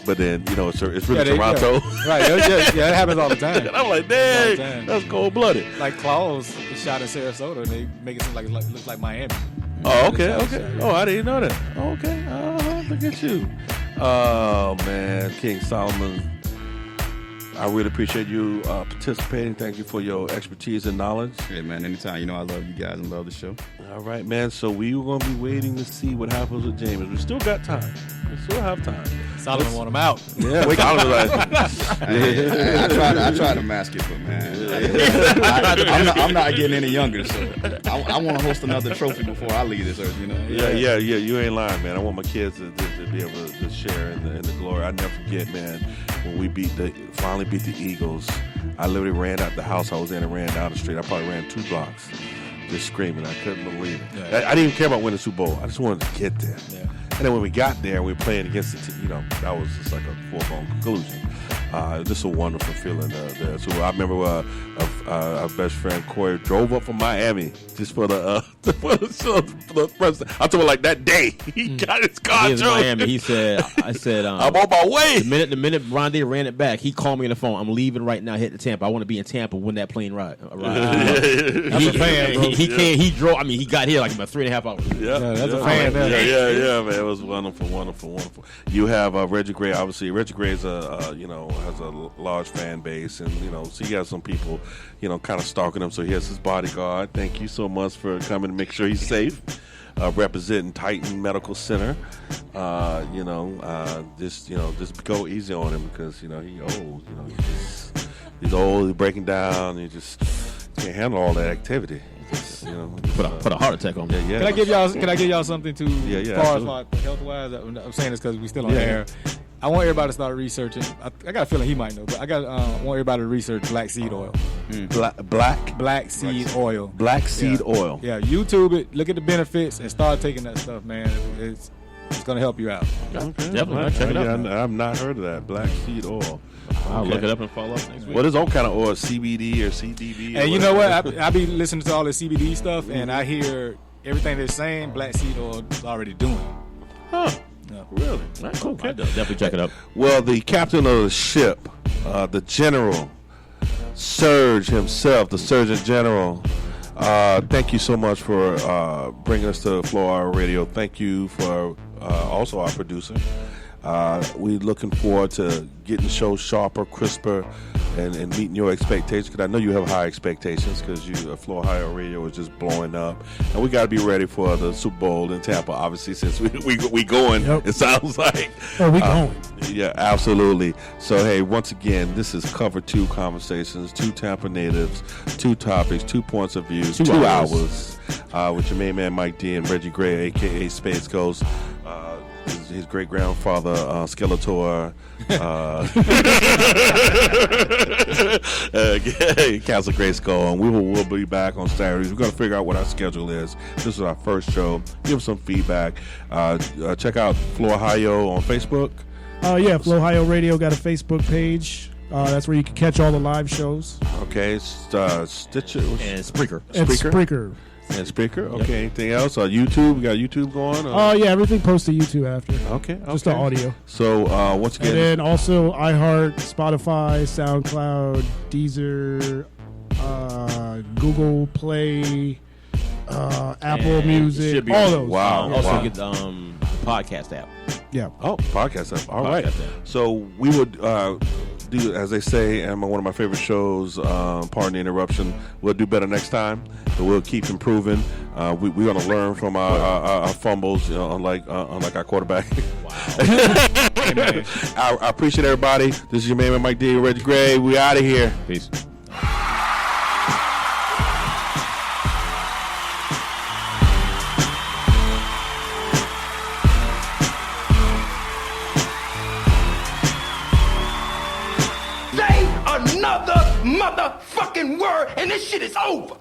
But then, you know, it's really Toronto. Yeah. Right, it happens all the time. And I'm like, dang, that's cold-blooded. Like Claws is shot in Sarasota, and they make it seem like it looks like Miami. Oh, okay. Oh, I didn't know that. Okay. Look at you. Oh, man. King Solomon, I really appreciate you participating. Thank you for your expertise and knowledge. Hey, man, anytime. You know I love you guys and love the show. All right, man. So we were going to be waiting to see what happens with James. We still got time. We still have time. Solomon want him out. Yeah, Solomon I tried to mask it, but man, I'm not getting any younger, so I want to host another trophy before I leave this earth, you know? Yeah. You ain't lying, man. I want my kids to be able to share in the glory. I never forget, man, when we finally beat the Eagles. I literally ran out the house I was in and ran down the street. I probably ran 2 blocks just screaming. I couldn't believe it. Yeah. I didn't even care about winning the Super Bowl. I just wanted to get there. Yeah. And then when we got there, we were playing against the team. You know, that was just like a foregone conclusion. It was just a wonderful feeling there. So I remember our best friend Corey drove up from Miami just for the president. I told him like that day he got his car. He was in Miami. He said, I'm on my way. The minute Rondé ran it back, he called me on the phone. I'm leaving right now. Hit the Tampa. I want to be in Tampa when that plane ride. That's a fan. He drove. I mean, he got here like about 3.5 hours. Yeah, that's a fan. Yeah, man. It was wonderful. You have Reggie Gray. Obviously, Reggie Gray is has a large fan base, and so he has some people, kind of stalking him. So he has his bodyguard. Thank you so much for coming to make sure he's safe. Representing Titan Medical Center. Just go easy on him because he old. He's old. He's breaking down. He just can't handle all that activity. Put a heart attack on me. Yeah. Can I give y'all something too? Yeah. As far as health wise, I'm saying this because we still on air. I want everybody to start researching. I got a feeling he might know, but I want everybody to research black seed oil. Black seed oil. Black seed oil. Yeah, YouTube it. Look at the benefits and start taking that stuff, man. It's going to help you out. Okay. Definitely. Check it out. I've not heard of that. Black seed oil. I'll look it up and follow up next week. What is all kind of oil? CBD or CDB? And you know what? I be listening to all the CBD stuff, and I hear everything they're saying. Black seed oil is already doing. Huh? Yeah. Really? Cool. Okay. Definitely check it out. Well, the captain of the ship, the general, Surge himself, the Surgeon General. Thank you so much for bringing us to Flow Ohio Radio. Thank you for also our producer. We're looking forward to getting the show sharper, crisper, and meeting your expectations, because I know you have high expectations, because Flow Ohio Radio is just blowing up, and we got to be ready for the Super Bowl in Tampa, obviously, since we going. Yep. It sounds like. Oh, we going. Yeah, absolutely. So hey, once again, this is Cover 2 Conversations, 2 Tampa natives, 2 topics, 2 points of view, 2 hours with your main man Mike D and Reggie Gray, aka Space Ghost. His great grandfather Skeletor, Castle Grayskull, and we'll be back on Saturdays. We're gonna figure out what our schedule is. This is our first show. Give us some feedback. Check out Flow Ohio on Facebook. Yeah, Flow Ohio Radio got a Facebook page. That's where you can catch all the live shows. Okay, Stitcher and Spreaker. And Spreaker. Okay. Yep. Anything else? YouTube. We got YouTube going. Yeah, everything posted to YouTube after. Okay. Just the audio. So once again, and then also iHeart, Spotify, SoundCloud, Deezer, Google Play, Apple Music, all those. Wow. Also get the podcast app. Yeah. Oh, podcast app. All right. App. So we would do, as they say, and one of my favorite shows, pardon the interruption, we'll do better next time. But we'll keep improving. We're going to learn from our fumbles, unlike our quarterback. Wow. I appreciate everybody. This is your man, Mike D. Reggie Gray. We out of here. Peace. Another motherfucking word, and this shit is over.